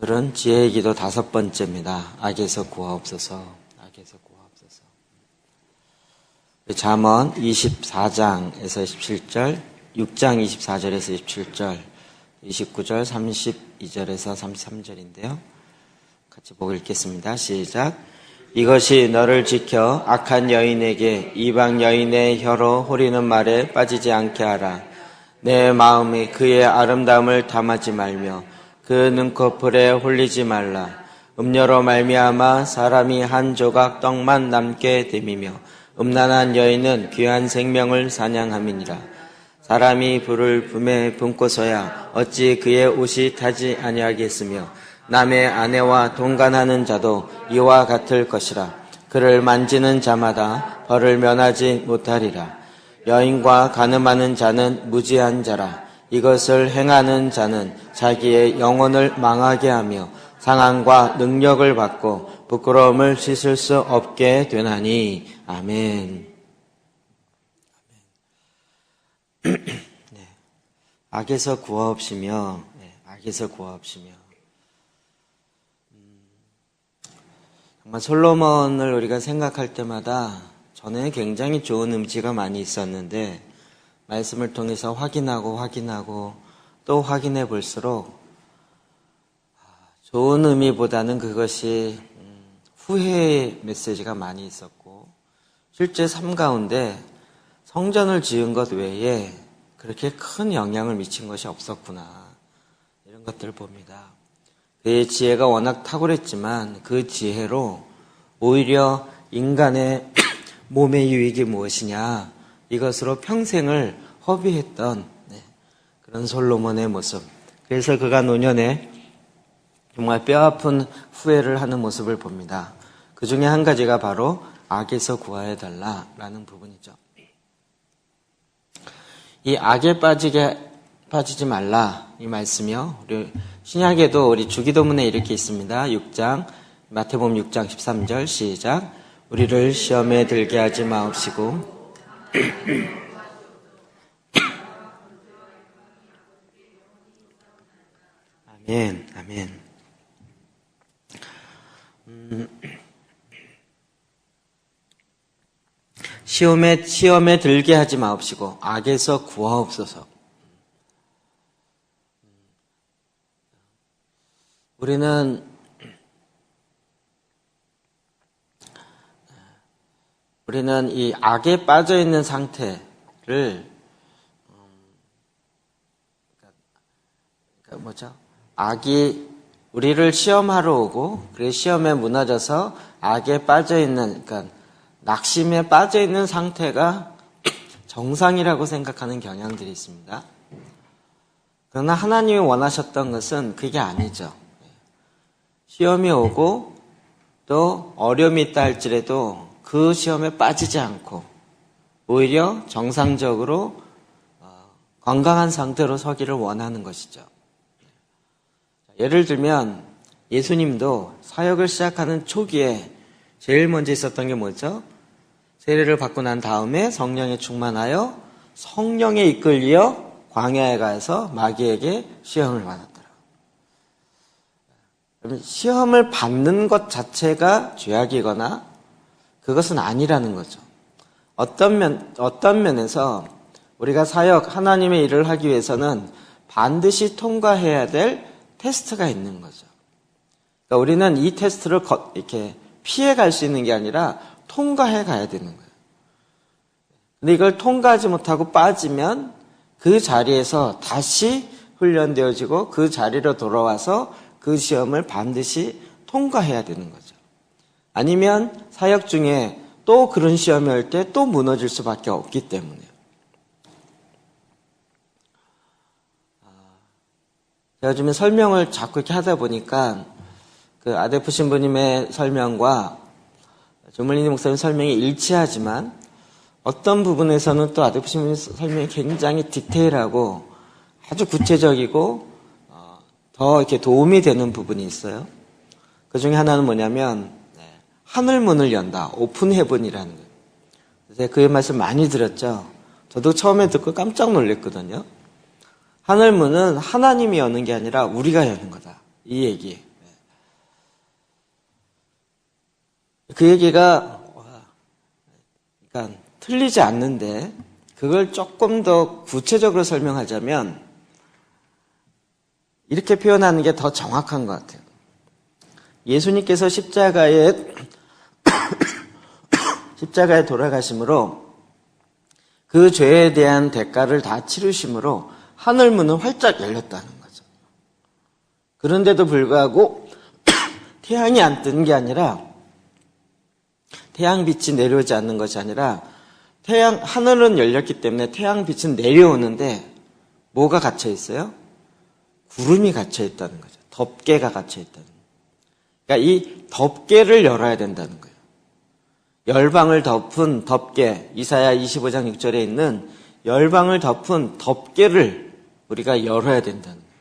오늘은 지혜의 기도 5번째입니다. 악에서 구하옵소서. 악에서 구하옵소서. 잠언 24장에서 17절, 6장 24절에서 27절, 29절, 32절에서 33절인데요. 같이 보고 읽겠습니다. 시작. 이것이 너를 지켜 악한 여인에게 이방 여인의 혀로 호리는 말에 빠지지 않게 하라. 내 마음이 그의 아름다움을 탐하지 말며 그 눈꺼풀에 홀리지 말라. 음료로 말미암아 사람이 한 조각 떡만 남게 됨이며 음란한 여인은 귀한 생명을 사냥함이니라. 사람이 불을 품에 붓고서야 어찌 그의 옷이 타지 아니하겠으며 남의 아내와 동간하는 자도 이와 같을 것이라. 그를 만지는 자마다 벌을 면하지 못하리라. 여인과 간음하는 자는 무지한 자라. 이것을 행하는 자는 자기의 영혼을 망하게 하며 상한과 능력을 받고 부끄러움을 씻을 수 없게 되나니. 아멘. 네. 악에서 구하옵시며, 악에서 구하옵시며. 정말 솔로몬을 우리가 생각할 때마다 전에 굉장히 좋은 음지가 많이 있었는데 말씀을 통해서 확인하고 또 확인해 볼수록 좋은 의미보다는 그것이 후회의 메시지가 많이 있었고 실제 삶 가운데 성전을 지은 것 외에 그렇게 큰 영향을 미친 것이 없었구나, 이런 것들을 봅니다. 그의 지혜가 워낙 탁월했지만 그 지혜로 오히려 인간의 몸의 유익이 무엇이냐, 이것으로 평생을 허비했던 그런 솔로몬의 모습. 그래서 그가 노년에 정말 뼈아픈 후회를 하는 모습을 봅니다. 그 중에 한 가지가 바로 악에서 구하여달라라는 부분이죠. 이 악에 빠지지 말라, 이 말씀이요. 우리 신약에도 우리 주기도문에 이렇게 있습니다. 6장, 마태복음 6장 13절 시작. 우리를 시험에 들게 하지 마옵시고 아멘, 아멘. 시험에 들게 하지 마옵시고 악에서 구하옵소서. 우리는 이 악에 빠져 있는 상태를 악이 우리를 시험하러 오고 그 시험에 무너져서 악에 빠져 있는, 그러니까 낙심에 빠져 있는 상태가 정상이라고 생각하는 경향들이 있습니다. 그러나 하나님이 원하셨던 것은 그게 아니죠. 시험이 오고 또 어려움이 있다 할지라도 그 시험에 빠지지 않고 오히려 정상적으로 건강한 상태로 서기를 원하는 것이죠. 예를 들면 예수님도 사역을 시작하는 초기에 제일 먼저 있었던 게 뭐죠? 세례를 받고 난 다음에 성령에 충만하여 성령에 이끌려 광야에 가서 마귀에게 시험을 받았더라. 시험을 받는 것 자체가 죄악이거나 그것은 아니라는 거죠. 어떤 면에서 우리가 사역, 하나님의 일을 하기 위해서는 반드시 통과해야 될 테스트가 있는 거죠. 그러니까 우리는 이 테스트를 이렇게 피해갈 수 있는 게 아니라 통과해 가야 되는 거예요. 근데 이걸 통과하지 못하고 빠지면 그 자리에서 다시 훈련되어지고 그 자리로 돌아와서 그 시험을 반드시 통과해야 되는 거죠. 아니면 사역 중에 또 그런 시험이 올 때 또 무너질 수밖에 없기 때문에요. 제가 요즘에 설명을 자꾸 이렇게 하다 보니까 그 아데프 신부님의 설명과 조물리니 목사님 설명이 일치하지만 어떤 부분에서는 또 아데프 신부님 설명이 굉장히 디테일하고 아주 구체적이고 더 이렇게 도움이 되는 부분이 있어요. 그 중에 하나는 뭐냐면 하늘문을 연다, 오픈 헤븐이라는 거예요. 제가 그 말씀 많이 들었죠. 저도 처음에 듣고 깜짝 놀랐거든요. 하늘문은 하나님이 여는 게 아니라 우리가 여는 거다. 이 얘기. 그 얘기가 그러니까 틀리지 않는데 그걸 조금 더 구체적으로 설명하자면 이렇게 표현하는 게 더 정확한 것 같아요. 예수님께서 십자가에 돌아가심으로 그 죄에 대한 대가를 다 치르심으로 하늘문은 활짝 열렸다는 거죠. 그런데도 불구하고 태양이 안 뜨는 게 아니라 태양빛이 내려오지 않는 것이 아니라 하늘은 열렸기 때문에 태양빛은 내려오는데 뭐가 갇혀 있어요? 구름이 갇혀 있다는 거죠. 덮개가 갇혀 있다는 거예요. 그러니까 이 덮개를 열어야 된다는 거예요. 열방을 덮은 덮개, 이사야 25장 6절에 있는 열방을 덮은 덮개를 우리가 열어야 된다는 거예요.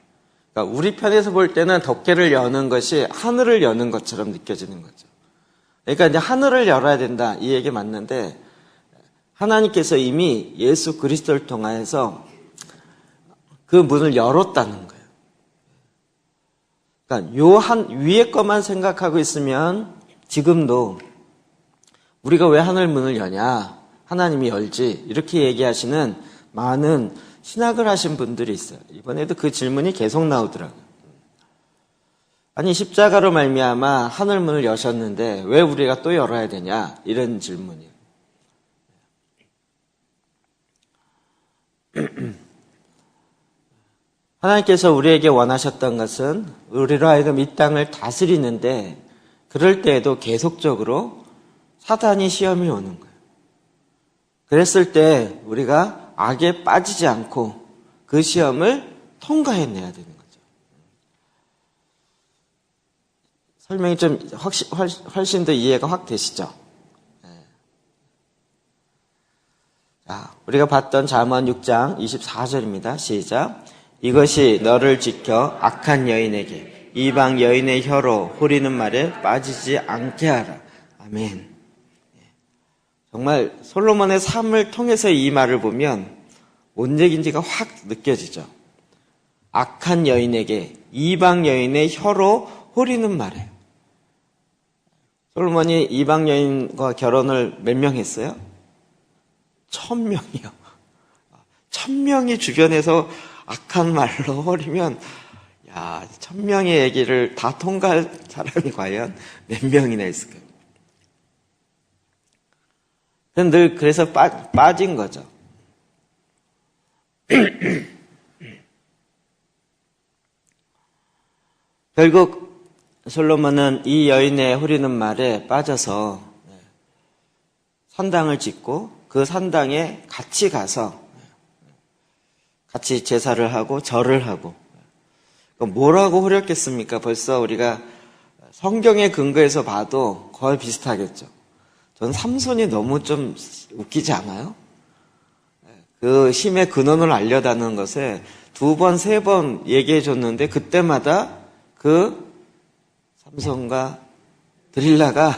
그러니까 우리 편에서 볼 때는 덮개를 여는 것이 하늘을 여는 것처럼 느껴지는 거죠. 그러니까 이제 하늘을 열어야 된다 이 얘기 맞는데 하나님께서 이미 예수 그리스도를 통하여서 그 문을 열었다는 거예요. 그러니까 요 위에 것만 생각하고 있으면 지금도 우리가 왜 하늘 문을 여냐? 하나님이 열지. 이렇게 얘기하시는 많은 신학을 하신 분들이 있어요. 이번에도 그 질문이 계속 나오더라고요. 아니 십자가로 말미암아 하늘 문을 여셨는데 왜 우리가 또 열어야 되냐? 이런 질문이에요. 하나님께서 우리에게 원하셨던 것은 우리로 하여금 이 땅을 다스리는데 그럴 때에도 계속적으로 사단이 시험이 오는 거예요. 그랬을 때 우리가 악에 빠지지 않고 그 시험을 통과해내야 되는 거죠. 설명이 좀 훨씬 더 이해가 확 되시죠? 자, 우리가 봤던 잠언 6장 24절입니다. 시작. 이것이 너를 지켜 악한 여인에게 이방 여인의 혀로 호리는 말에 빠지지 않게 하라. 아멘. 정말 솔로몬의 삶을 통해서 이 말을 보면 뭔 얘기인지가 확 느껴지죠. 악한 여인에게 이방 여인의 혀로 호리는 말에. 솔로몬이 이방 여인과 결혼을 몇 명 했어요? 1000명이요. 1000명이 주변에서 악한 말로 호리면, 야, 1000명의 얘기를 다 통과할 사람이 과연 몇 명이나 있을까요? 늘 그래서 빠진 거죠. 결국 솔로몬은 이 여인의 호리는 말에 빠져서 산당을 짓고 그 산당에 같이 가서 같이 제사를 하고 절을 하고 뭐라고 호렸겠습니까? 벌써 우리가 성경의 근거에서 봐도 거의 비슷하겠죠. 저는 삼손이 너무 좀 웃기지 않아요? 그 힘의 근원을 알려다는 것에 2번, 3번 얘기해 줬는데 그때마다 그 삼손과 드릴라가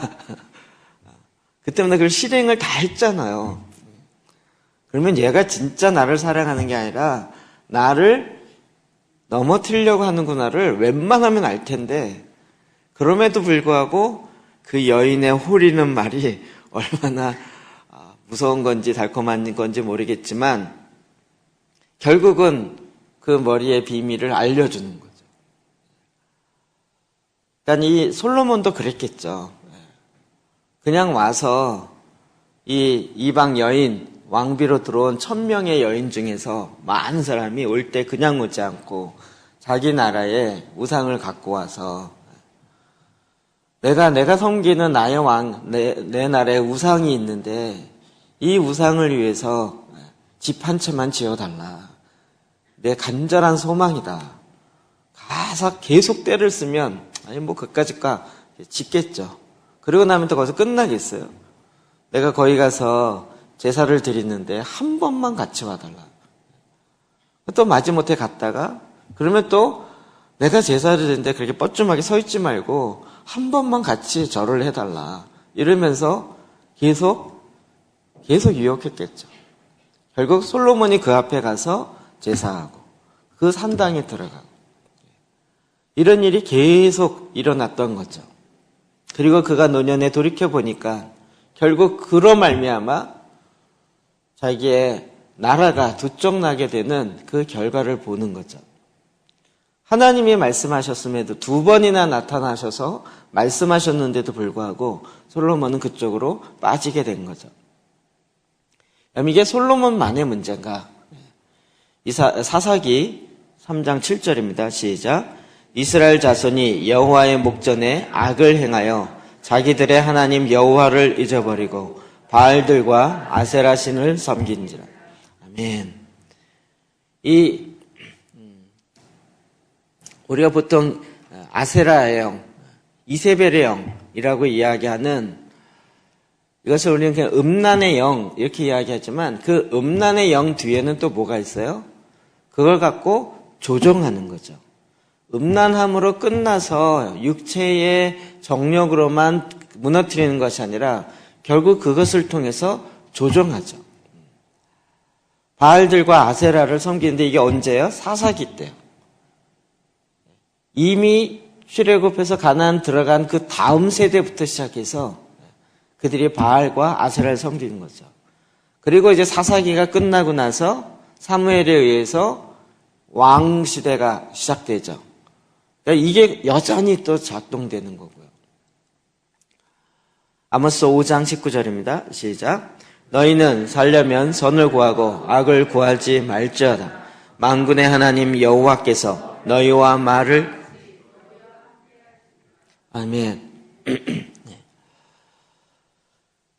그때마다 그 실행을 다 했잖아요. 그러면 얘가 진짜 나를 사랑하는 게 아니라 나를 넘어뜨리려고 하는구나를 웬만하면 알 텐데 그럼에도 불구하고 그 여인의 호리는 말이 얼마나 무서운 건지 달콤한 건지 모르겠지만 결국은 그 머리의 비밀을 알려주는 거죠. 그러니까 이 솔로몬도 그랬겠죠. 그냥 와서 이 이방 여인, 왕비로 들어온 1000명의 여인 중에서 많은 사람이 올 때 그냥 오지 않고 자기 나라에 우상을 갖고 와서 내가 섬기는 나의 내 나라에 우상이 있는데 이 우상을 위해서 집 한 채만 지어달라. 내 간절한 소망이다. 가서 계속 때를 쓰면 아니 뭐 그까짓 까 짓겠죠. 그러고 나면 또 거기서 끝나겠어요. 내가 거기 가서 제사를 드리는데 한 번만 같이 와달라. 또 마지못해 갔다가 그러면 또 내가 제사를 드리는데 그렇게 뻗춤하게 서 있지 말고 한 번만 같이 절을 해달라. 이러면서 계속 유혹했겠죠. 결국 솔로몬이 그 앞에 가서 제사하고 그 산당에 들어가고 이런 일이 계속 일어났던 거죠. 그리고 그가 노년에 돌이켜보니까 결국 그로 말미암아 자기의 나라가 두 쪽 나게 되는 그 결과를 보는 거죠. 하나님이 말씀하셨음에도 두 번이나 나타나셔서 말씀하셨는데도 불구하고 솔로몬은 그쪽으로 빠지게 된 거죠. 이게 솔로몬만의 문제인가? 사사기 3장 7절입니다. 시작. 이스라엘 자손이 여호와의 목전에 악을 행하여 자기들의 하나님 여호와를 잊어버리고 바알들과 아세라 신을 섬긴지라. 아멘. 우리가 보통 아세라의 영, 이세벨의 영이라고 이야기하는, 이것을 우리는 그냥 음란의 영 이렇게 이야기하지만 그 음란의 영 뒤에는 또 뭐가 있어요? 그걸 갖고 조종하는 거죠. 음란함으로 끝나서 육체의 정력으로만 무너뜨리는 것이 아니라 결국 그것을 통해서 조종하죠. 바알들과 아세라를 섬기는데 이게 언제예요? 사사기 때요. 이미 출애굽해서 가나안 들어간 그 다음 세대부터 시작해서 그들이 바알과 아세라를 섬기는 거죠. 그리고 이제 사사기가 끝나고 나서 사무엘에 의해서 왕 시대가 시작되죠. 그러니까 이게 여전히 또 작동되는 거고요. 아모스 5장 19절입니다. 시작. 너희는 살려면 선을 구하고 악을 구하지 말지어다. 만군의 하나님 여호와께서 너희와 말을 아멘.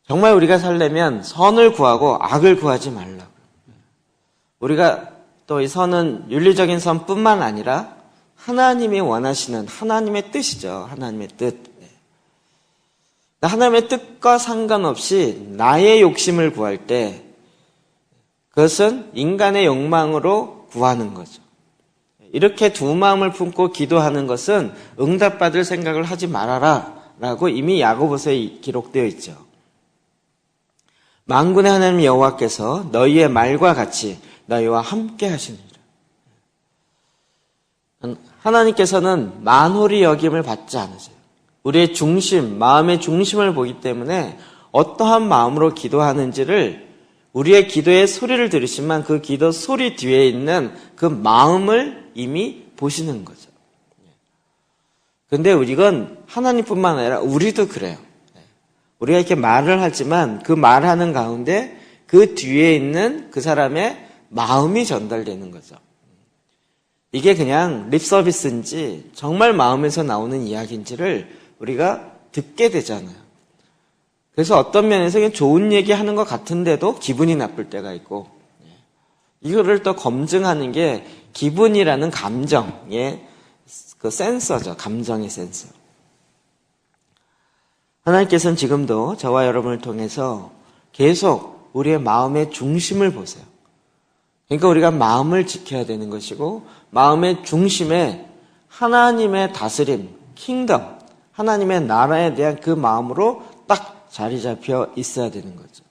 정말 우리가 살려면 선을 구하고 악을 구하지 말라고. 우리가 또 이 선은 윤리적인 선뿐만 아니라 하나님이 원하시는 하나님의 뜻이죠. 하나님의 뜻. 하나님의 뜻과 상관없이 나의 욕심을 구할 때 그것은 인간의 욕망으로 구하는 거죠. 이렇게 두 마음을 품고 기도하는 것은 응답받을 생각을 하지 말아라 라고 이미 야고보서에 기록되어 있죠. 만군의 하나님 여호와께서 너희의 말과 같이 너희와 함께 하시느니라. 하나님께서는 만홀히 여김을 받지 않으세요. 우리의 중심, 마음의 중심을 보기 때문에 어떠한 마음으로 기도하는지를 우리의 기도의 소리를 들으시면 그 기도 소리 뒤에 있는 그 마음을 이미 보시는 거죠. 근데 이건 하나님뿐만 아니라 우리도 그래요. 우리가 이렇게 말을 하지만 그 말하는 가운데 그 뒤에 있는 그 사람의 마음이 전달되는 거죠. 이게 그냥 립 서비스인지 정말 마음에서 나오는 이야기인지를 우리가 듣게 되잖아요. 그래서 어떤 면에서 그냥 좋은 얘기 하는 것 같은데도 기분이 나쁠 때가 있고, 이거를 또 검증하는 게 기분이라는 감정의 그 센서죠. 감정의 센서. 하나님께서는 지금도 저와 여러분을 통해서 계속 우리의 마음의 중심을 보세요. 그러니까 우리가 마음을 지켜야 되는 것이고, 마음의 중심에 하나님의 다스림, 킹덤, 하나님의 나라에 대한 그 마음으로 딱 자리 잡혀 있어야 되는 거죠.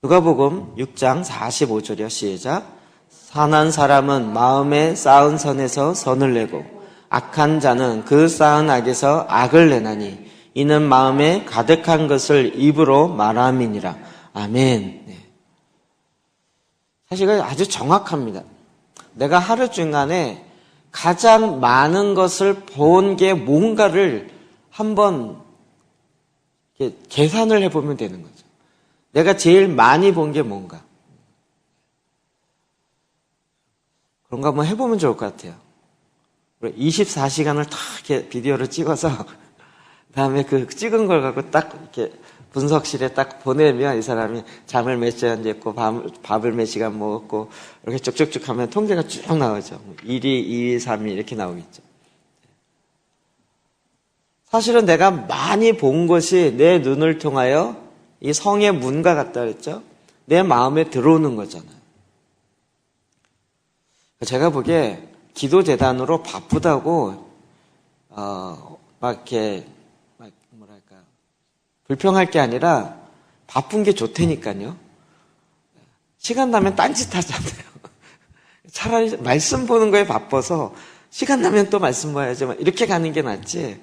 누가복음 6장 45절이요. 시작. 선한 사람은 마음에 쌓은 선에서 선을 내고 악한 자는 그 쌓은 악에서 악을 내나니 이는 마음에 가득한 것을 입으로 말함이니라. 아멘. 네. 사실 아주 정확합니다. 내가 하루 중간에 가장 많은 것을 본 게 뭔가를 한번 계산을 해보면 되는 거죠. 내가 제일 많이 본 게 뭔가. 그런 거 한번 해보면 좋을 것 같아요. 24시간을 다 이렇게 비디오로 찍어서 그다음에 그 찍은 걸 갖고 딱 이렇게 분석실에 딱 보내면 이 사람이 잠을 몇 시간 잤고 밥을 몇 시간 먹었고 이렇게 쭉쭉쭉 하면 통계가 쭉 나오죠. 1위, 2위, 3위 이렇게 나오겠죠. 사실은 내가 많이 본 것이 내 눈을 통하여 이 성의 문과 같다 그랬죠. 내 마음에 들어오는 거잖아요. 제가 보기에 기도재단으로 바쁘다고 막 이렇게 뭐랄까 불평할 게 아니라 바쁜 게 좋다니까요. 시간 나면 딴짓 하잖아요. 차라리 말씀 보는 거에 바빠서 시간 나면 또 말씀 봐야지 이렇게 가는 게 낫지.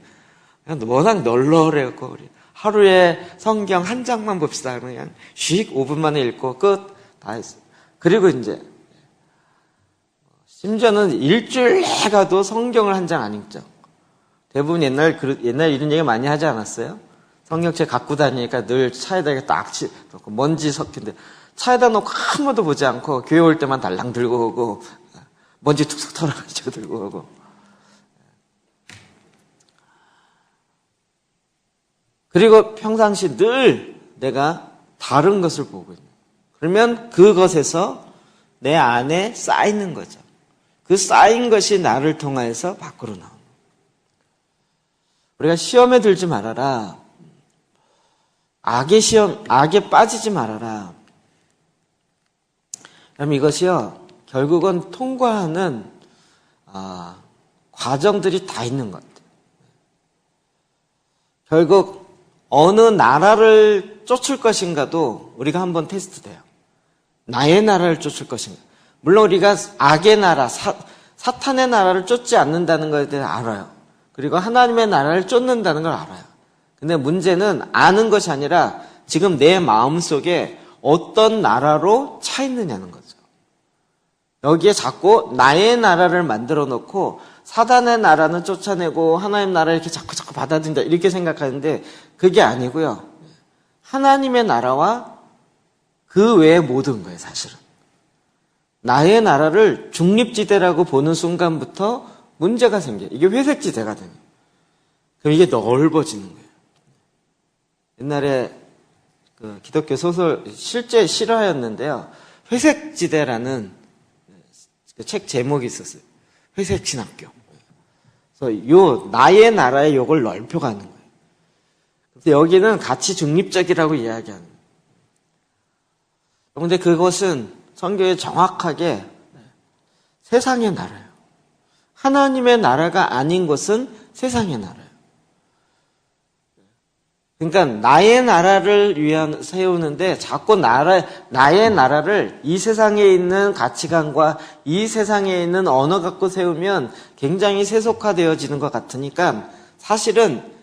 워낙 널널해갖고 우리 하루에 성경 한 장만 봅시다. 그냥 씩 5분 만에 읽고 끝 다 했어요. 그리고 이제 심지어는 일주일 내 가도 성경을 한 장 안 읽죠. 대부분 옛날 이런 얘기 많이 하지 않았어요? 성경책 갖고 다니니까 늘 차에다 이렇게 딱 놓고 먼지 섞인데 차에다 놓고 한 번도 보지 않고 교회 올 때만 달랑 들고 오고 먼지 툭툭 털어가지고 들고 오고. 그리고 평상시 늘 내가 다른 것을 보고 있는. 그러면 그것에서 내 안에 쌓이는 거죠. 그 쌓인 것이 나를 통해서 밖으로 나오는 거예요. 우리가 시험에 들지 말아라. 악에 빠지지 말아라. 그럼 이것이요, 결국은 통과하는 과정들이 다 있는 것 같아요. 결국 어느 나라를 쫓을 것인가도 우리가 한번 테스트돼요. 나의 나라를 쫓을 것인가. 물론 우리가 악의 나라, 사탄의 나라를 쫓지 않는다는 것에 대해 알아요. 그리고 하나님의 나라를 쫓는다는 걸 알아요. 근데 문제는 아는 것이 아니라 지금 내 마음속에 어떤 나라로 차 있느냐는 거죠. 여기에 자꾸 나의 나라를 만들어 놓고 사단의 나라는 쫓아내고 하나님 나라를 이렇게 자꾸 받아들인다 이렇게 생각하는데 그게 아니고요. 하나님의 나라와 그 외의 모든 거예요, 사실은. 나의 나라를 중립지대라고 보는 순간부터 문제가 생겨요. 이게 회색지대가 돼요. 그럼 이게 넓어지는 거예요. 옛날에 그 기독교 소설 실제 실화였는데요. 회색지대라는 책 제목이 있었어요. 회색신학교. 그래서 요 나의 나라의 요걸 넓혀가는 거예요. 근데 여기는 가치 중립적이라고 이야기하는 거예요. 그런데 그것은 성경에 정확하게 세상의 나라예요. 하나님의 나라가 아닌 것은 세상의 나라예요. 그러니까 나의 나라를 세우는데 자꾸 나의 나라를 이 세상에 있는 가치관과 이 세상에 있는 언어 갖고 세우면 굉장히 세속화되어지는 것 같으니까 사실은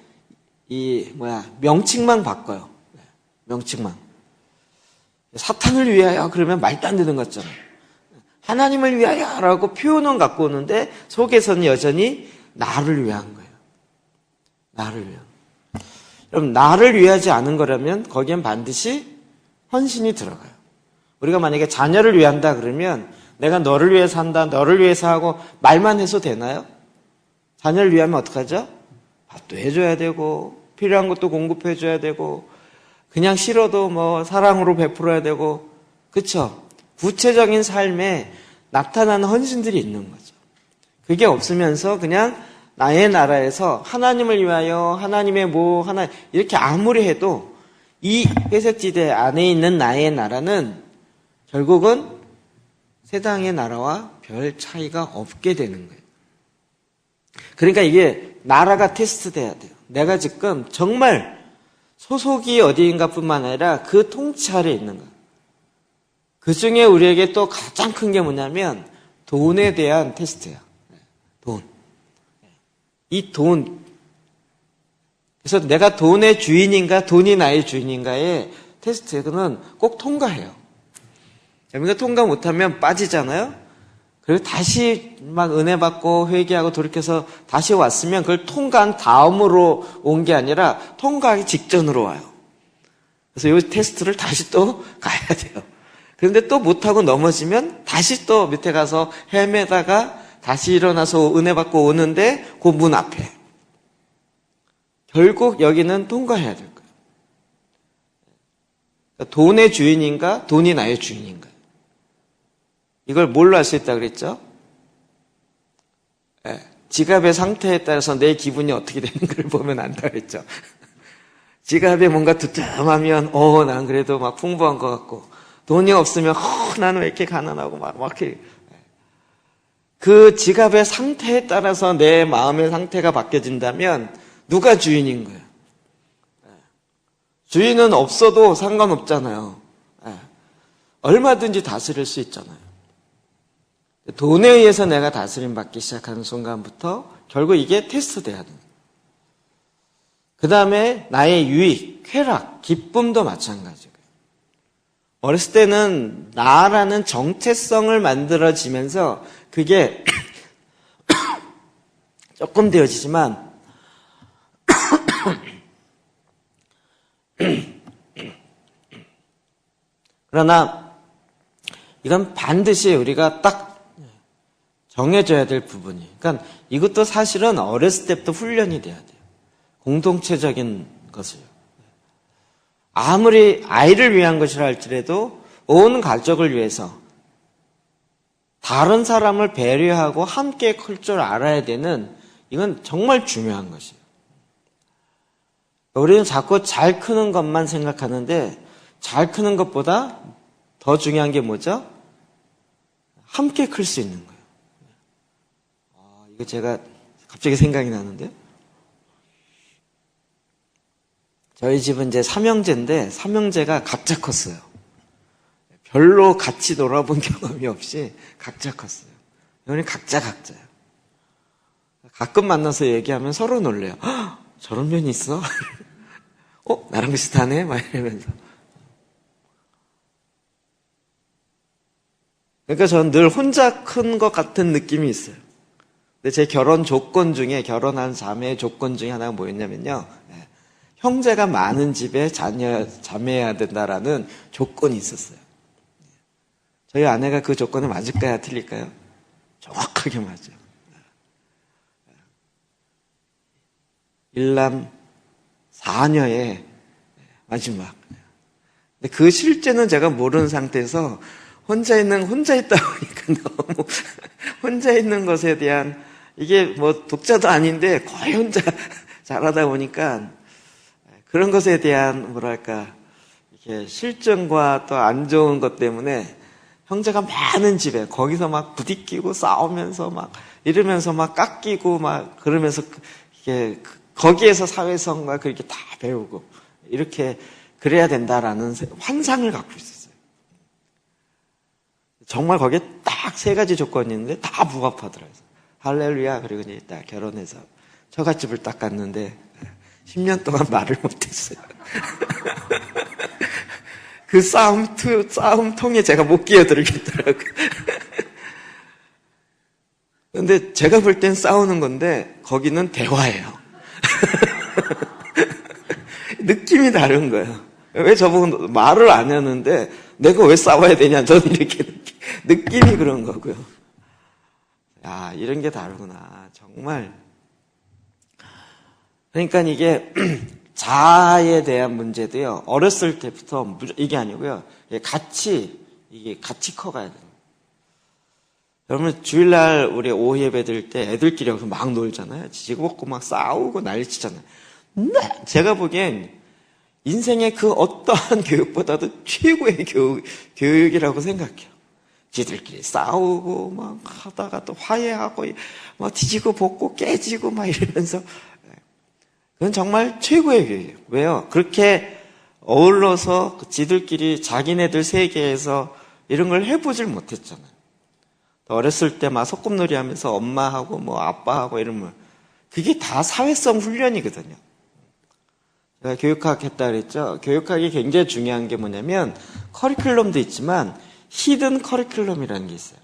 명칭만 바꿔요. 명칭만. 사탄을 위하여 그러면 말도 안 되는 것처럼. 하나님을 위하여라고 표현은 갖고 오는데 속에서는 여전히 나를 위한 거예요. 나를 위한. 그럼 나를 위하지 않은 거라면 거기엔 반드시 헌신이 들어가요. 우리가 만약에 자녀를 위한다 그러면 내가 너를 위해서 한다, 너를 위해서 하고 말만 해서 되나요? 자녀를 위하면 어떡하죠? 밥도 해줘야 되고 필요한 것도 공급해줘야 되고 그냥 싫어도 사랑으로 베풀어야 되고 그쵸? 구체적인 삶에 나타나는 헌신들이 있는 거죠. 그게 없으면서 그냥 나의 나라에서 하나님을 위하여 하나님의 이렇게 아무리 해도 이 회색지대 안에 있는 나의 나라는 결국은 세상의 나라와 별 차이가 없게 되는 거예요. 그러니까 이게 나라가 테스트돼야 돼요. 내가 지금 정말 소속이 어디인가 뿐만 아니라 그 통치 아래에 있는 거예요. 그 중에 우리에게 또 가장 큰 게 뭐냐면 돈에 대한 테스트예요. 돈. 이 돈. 그래서 내가 돈의 주인인가 돈이 나의 주인인가의 테스트는 꼭 통과해요. 그러니까 통과 못하면 빠지잖아요. 그리고 다시 막 은혜 받고 회개하고 돌이켜서 다시 왔으면 그걸 통과한 다음으로 온 게 아니라 통과하기 직전으로 와요. 그래서 이 테스트를 다시 또 가야 돼요. 그런데 또 못하고 넘어지면 다시 또 밑에 가서 헤매다가 다시 일어나서 은혜 받고 오는데 그 문 앞에. 결국 여기는 통과해야 될 거예요. 그러니까 돈의 주인인가 돈이 나의 주인인가. 이걸 뭘로 알 수 있다 그랬죠? 지갑의 상태에 따라서 내 기분이 어떻게 되는 걸 보면 안다 그랬죠. 지갑에 뭔가 두툼하면 난 그래도 막 풍부한 것 같고 돈이 없으면 나는 왜 이렇게 가난하고 막 이렇게. 그 지갑의 상태에 따라서 내 마음의 상태가 바뀌어진다면 누가 주인인 거예요? 주인은 없어도 상관없잖아요. 얼마든지 다스릴 수 있잖아요. 돈에 의해서 내가 다스림 받기 시작하는 순간부터 결국 이게 테스트돼야 돼요. 그 다음에 나의 유익, 쾌락, 기쁨도 마찬가지고요. 어렸을 때는 나라는 정체성을 만들어지면서 그게 조금 되어지지만 그러나 이건 반드시 우리가 딱 정해져야 될 부분이에요. 그러니까 이것도 사실은 어렸을 때부터 훈련이 돼야 돼요. 공동체적인 것을요. 아무리 아이를 위한 것이라 할지라도 온 가족을 위해서 다른 사람을 배려하고 함께 클 줄 알아야 되는 이건 정말 중요한 것이에요. 우리는 자꾸 잘 크는 것만 생각하는데 잘 크는 것보다 더 중요한 게 뭐죠? 함께 클 수 있는 거예요. 이거 제가 갑자기 생각이 나는데요. 저희 집은 이제 삼형제인데 삼형제가 각자 컸어요. 별로 같이 놀아본 경험이 없이 각자 컸어요. 이번에 각자예요. 가끔 만나서 얘기하면 서로 놀래요. 저런 면이 있어? 나랑 비슷하네? 막 이러면서. 그러니까 저는 늘 혼자 큰 것 같은 느낌이 있어요. 근데 제 결혼 조건 중에, 결혼한 자매의 조건 중에 하나가 뭐였냐면요. 형제가 많은 집에 자매해야 된다라는 조건이 있었어요. 저희 아내가 그 조건에 맞을까요? 틀릴까요? 정확하게 맞아요. 일남 4녀의 마지막. 근데 그 실제는 제가 모르는 상태에서 혼자 있다 보니까 너무 혼자 있는 것에 대한 이게 뭐 독자도 아닌데 거의 혼자 자라다 보니까 그런 것에 대한 뭐랄까 이렇게 실증과 또 안 좋은 것 때문에 형제가 많은 집에 거기서 막 부딪히고 싸우면서 막 이러면서 막 깎이고 막 그러면서 이게 거기에서 사회성과 그렇게 다 배우고 이렇게 그래야 된다라는 환상을 갖고 있었어요. 정말 거기에 딱 3가지 조건이 있는데 다 부합하더라고요. 할렐루야. 그리고 이제 딱 결혼해서 처갓집을 딱 갔는데 10년 동안 말을 못했어요. 그 싸움통에 제가 못 끼어들겠더라고요. 근데 제가 볼 땐 싸우는 건데 거기는 대화예요. 느낌이 다른 거예요. 왜 저보고 말을 안 하는데 내가 왜 싸워야 되냐. 저는 이렇게 느낌이 그런 거고요. 야, 이런 게 다르구나. 정말. 그러니까 이게 자아에 대한 문제도요. 어렸을 때부터 이게 아니고요. 이게 같이 커가야 돼요. 여러분 주일날 우리 오후 예배 드릴 때 애들끼리 여기서 막 놀잖아요. 지지고 볶고 막 싸우고 난리치잖아요. 제가 보기엔 인생의 그 어떠한 교육보다도 최고의 교육이라고 생각해요. 지들끼리 싸우고 막 하다가 또 화해하고 막 뒤지고 볶고 깨지고 막 이러면서 그건 정말 최고의 교육이에요. 왜요? 그렇게 어울러서 지들끼리 자기네들 세계에서 이런 걸 해보질 못했잖아요. 어렸을 때 막 소꿉놀이 하면서 엄마하고 뭐 아빠하고 이러면 그게 다 사회성 훈련이거든요. 제가 교육학 했다 그랬죠. 교육학이 굉장히 중요한 게 뭐냐면 커리큘럼도 있지만 히든 커리큘럼이라는 게 있어요.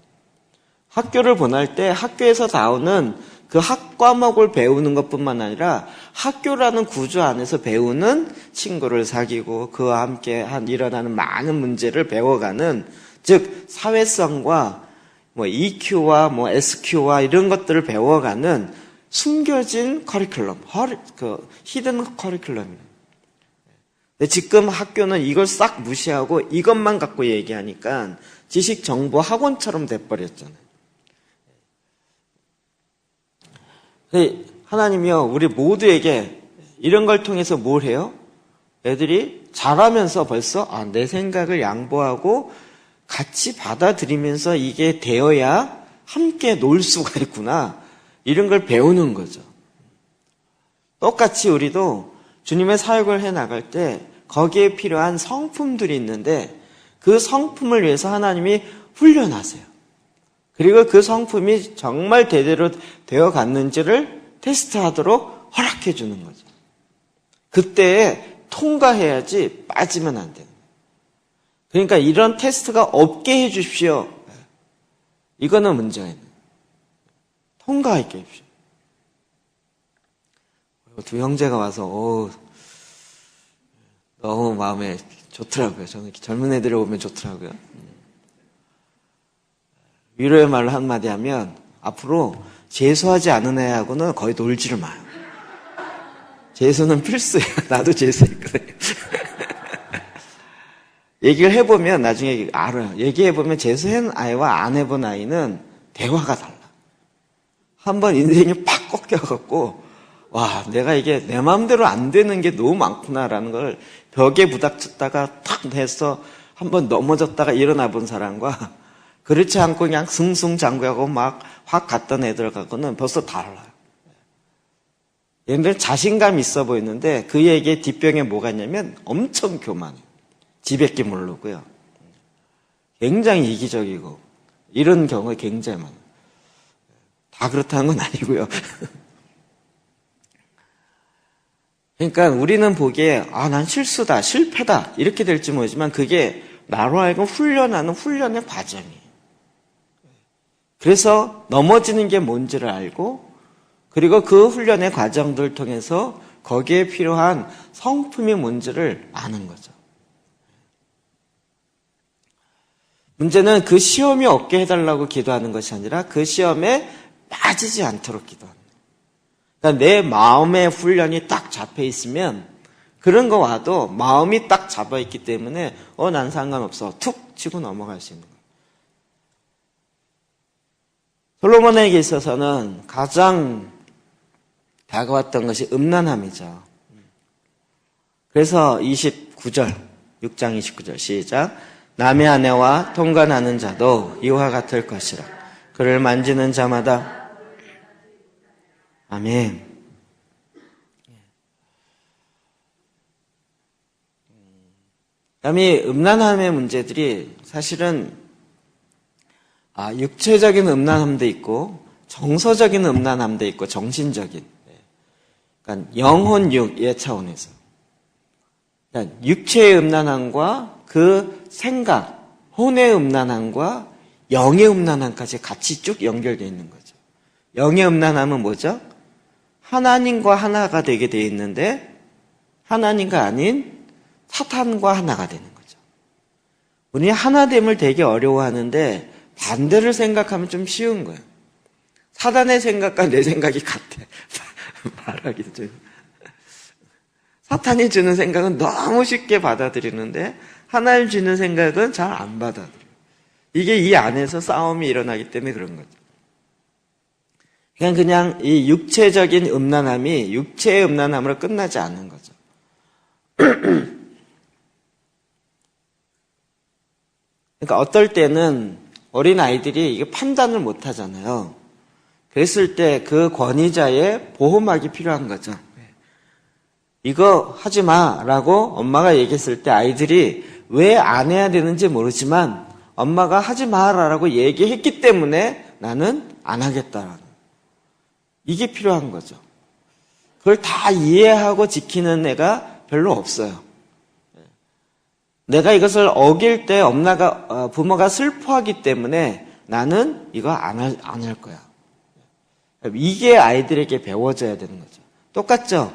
학교를 보낼 때 학교에서 나오는 그 학과목을 배우는 것뿐만 아니라 학교라는 구조 안에서 배우는 친구를 사귀고 그와 함께 일어나는 많은 문제를 배워가는, 즉 사회성과 뭐 EQ와 뭐 SQ와 이런 것들을 배워가는 숨겨진 커리큘럼, 히든 커리큘럼이에요. 근데 지금 학교는 이걸 싹 무시하고 이것만 갖고 얘기하니까 지식정보 학원처럼 돼버렸잖아요. 하나님이요, 우리 모두에게 이런 걸 통해서 뭘 해요? 애들이 자라면서 벌써 내 생각을 양보하고 같이 받아들이면서 이게 되어야 함께 놀 수가 있구나, 이런 걸 배우는 거죠. 똑같이 우리도 주님의 사역을 해나갈 때 거기에 필요한 성품들이 있는데 그 성품을 위해서 하나님이 훈련하세요. 그리고 그 성품이 정말 대대로 되어 갔는지를 테스트하도록 허락해 주는 거죠. 그때 통과해야지 빠지면 안 돼요. 그러니까 이런 테스트가 없게 해 주십시오. 이거는 문제가 있는 거예요. 통과하게 해주십시오. 두 형제가 와서 너무 마음에 좋더라고요. 저는 이렇게 젊은 애들을 보면 좋더라고요. 위로의 말로 한마디 하면 앞으로 재수하지 않은 애하고는 거의 놀지를 마요. 재수는 필수예요. 나도 재수했거든요. 얘기를 해보면 나중에 알아요. 얘기해보면 재수한 아이와 안 해본 아이는 대화가 달라. 한번 인생이 팍 꺾여갖고 와, 내가 이게 내 마음대로 안 되는 게 너무 많구나라는 걸 벽에 부닥쳤다가 탁 해서 한번 넘어졌다가 일어나 본 사람과 그렇지 않고 그냥 승승장구하고 막 확 갔던 애들하고는 벌써 달라요. 얘네들 자신감 있어 보이는데 그에게 뒷병에 뭐가 있냐면 엄청 교만해요. 지뱉기 모르고요. 굉장히 이기적이고 이런 경우가 굉장히 많아요. 다 그렇다는 건 아니고요. 그러니까 우리는 보기에 난 실수다, 실패다 이렇게 될지 모르지만 그게 나로 하여금 훈련하는 훈련의 과정이에요. 그래서 넘어지는 게 뭔지를 알고 그리고 그 훈련의 과정들을 통해서 거기에 필요한 성품이 뭔지를 아는 거죠. 문제는 그 시험이 없게 해달라고 기도하는 것이 아니라 그 시험에 빠지지 않도록 기도하는 거예요. 그러니까 내 마음의 훈련이 딱 잡혀 있으면 그런 거 와도 마음이 딱 잡아 있기 때문에 난 상관없어 툭 치고 넘어갈 수 있는 거예요. 솔로몬에게 있어서는 가장 다가왔던 것이 음란함이죠. 그래서 29절, 6장 29절 시작. 남의 아내와 통관하는 자도 이와 같을 것이라. 그를 만지는 자마다 아멘. 이 음란함의 문제들이 사실은 육체적인 음란함도 있고 정서적인 음란함도 있고 정신적인 그러니까 영혼 육의 차원에서 그러니까 육체의 음란함과 그 생각, 혼의 음란함과 영의 음란함까지 같이 쭉 연결되어 있는 거죠. 영의 음란함은 뭐죠? 하나님과 하나가 되게 되어 있는데 하나님과 아닌 사탄과 하나가 되는 거죠. 우리 하나됨을 되게 어려워하는데 반대를 생각하면 좀 쉬운 거예요. 사단의 생각과 내 생각이 같아. 말하기도 좀. 사탄이 주는 생각은 너무 쉽게 받아들이는데 하나님 주는 생각은 잘 안 받아들여요. 이게 이 안에서 싸움이 일어나기 때문에 그런 거죠. 그냥 이 육체적인 음란함이 육체의 음란함으로 끝나지 않는 거죠. 그러니까 어떨 때는 어린 아이들이 이게 판단을 못 하잖아요. 그랬을 때 그 권위자의 보호막이 필요한 거죠. 이거 하지 마라고 엄마가 얘기했을 때 아이들이 왜 안 해야 되는지 모르지만 엄마가 하지 마라고 얘기했기 때문에 나는 안 하겠다라는 이게 필요한 거죠. 그걸 다 이해하고 지키는 애가 별로 없어요. 내가 이것을 어길 때 부모가 슬퍼하기 때문에 나는 이거 안 할 거야. 이게 아이들에게 배워져야 되는 거죠. 똑같죠?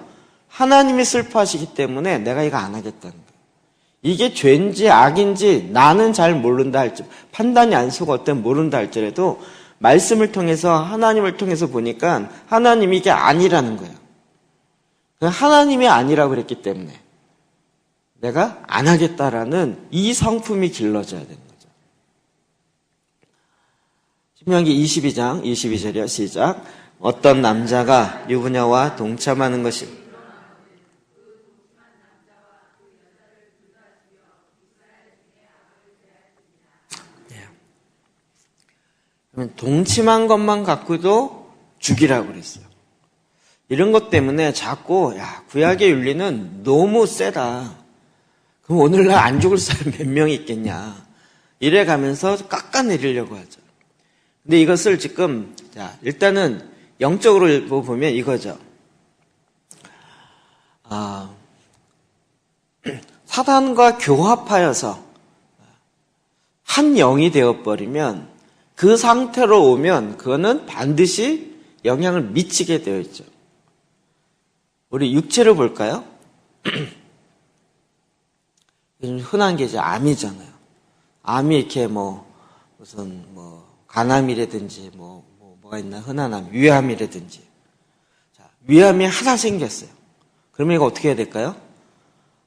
하나님이 슬퍼하시기 때문에 내가 이거 안 하겠다는 거예요. 이게 죄인지 악인지 나는 잘 모른다 할지 판단이 안 서고 어떤 모른다 할지라도 말씀을 통해서 하나님을 통해서 보니까 하나님이 이게 아니라는 거예요. 하나님이 아니라고 그랬기 때문에 내가 안 하겠다라는 이 성품이 길러져야 되는 거죠. 신명기 22장 22절이요. 시작. 어떤 남자가 유부녀와 동참하는 것이 그러면 동침한 것만 갖고도 죽이라고 그랬어요. 이런 것 때문에 자꾸 구약의 윤리는 너무 세다. 그럼 오늘날 안 죽을 사람 몇 명이 있겠냐. 이래 가면서 깎아내리려고 하죠. 근데 이것을 지금, 자, 일단은 영적으로 보면 이거죠. 사단과 교합하여서 한 영이 되어버리면 그 상태로 오면 그거는 반드시 영향을 미치게 되어 있죠. 우리 육체를 볼까요? 요즘 흔한 게 이제 암이잖아요. 암이 이렇게 무슨 간암이라든지 뭐가 있나, 흔한 암, 위암이라든지. 자, 위암이 하나 생겼어요. 그러면 이거 어떻게 해야 될까요?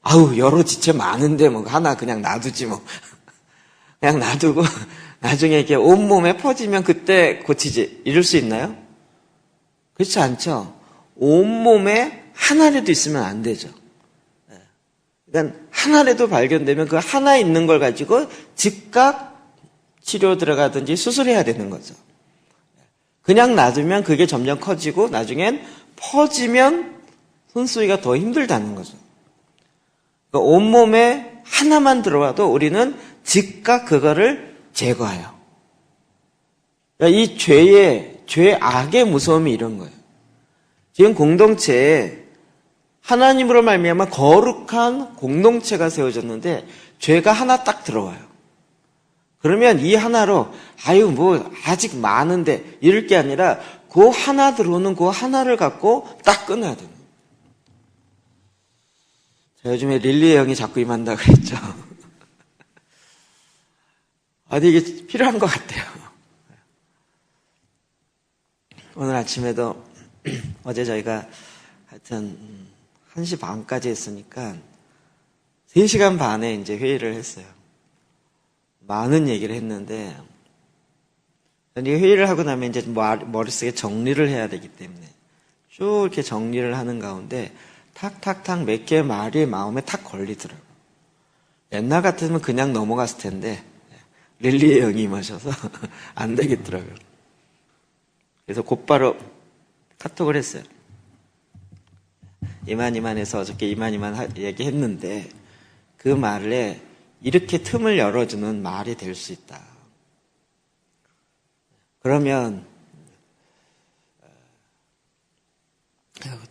아우, 여러 지체 많은데 하나 그냥 놔두지 그냥 놔두고 나중에 이렇게 온몸에 퍼지면 그때 고치지. 이럴 수 있나요? 그렇지 않죠. 온몸에 하나라도 있으면 안 되죠. 그러니까 하나라도 발견되면 그 하나 있는 걸 가지고 즉각 치료 들어가든지 수술해야 되는 거죠. 그냥 놔두면 그게 점점 커지고 나중엔 퍼지면 손쓰기가 더 힘들다는 거죠. 그러니까 온몸에 하나만 들어와도 우리는 즉각 그거를 제거해요. 그러니까 이 죄의 악의 무서움이 이런 거예요. 지금 공동체에 하나님으로 말미암아 거룩한 공동체가 세워졌는데 죄가 하나 딱 들어와요. 그러면 이 하나로 아직 많은데 이럴 게 아니라 그 하나 들어오는 그 하나를 갖고 딱 끊어야 돼요. 제가 요즘에 릴리의 영이 자꾸 임한다 그랬죠. 이게 필요한 것 같아요. 오늘 아침에도 어제 저희가 하여튼 1시 반까지 했으니까 3시간 반에 이제 회의를 했어요. 많은 얘기를 했는데 회의를 하고 나면 이제 머릿속에 정리를 해야 되기 때문에 쭉 이렇게 정리를 하는 가운데 탁탁탁 몇 개의 말이 마음에 탁 걸리더라고요. 옛날 같으면 그냥 넘어갔을 텐데 릴리의 영이 임하셔서 안 되겠더라고요. 그래서 곧바로 카톡을 했어요. 이만해서 어저께 이만 얘기했는데 그 말에 이렇게 틈을 열어주는 말이 될 수 있다. 그러면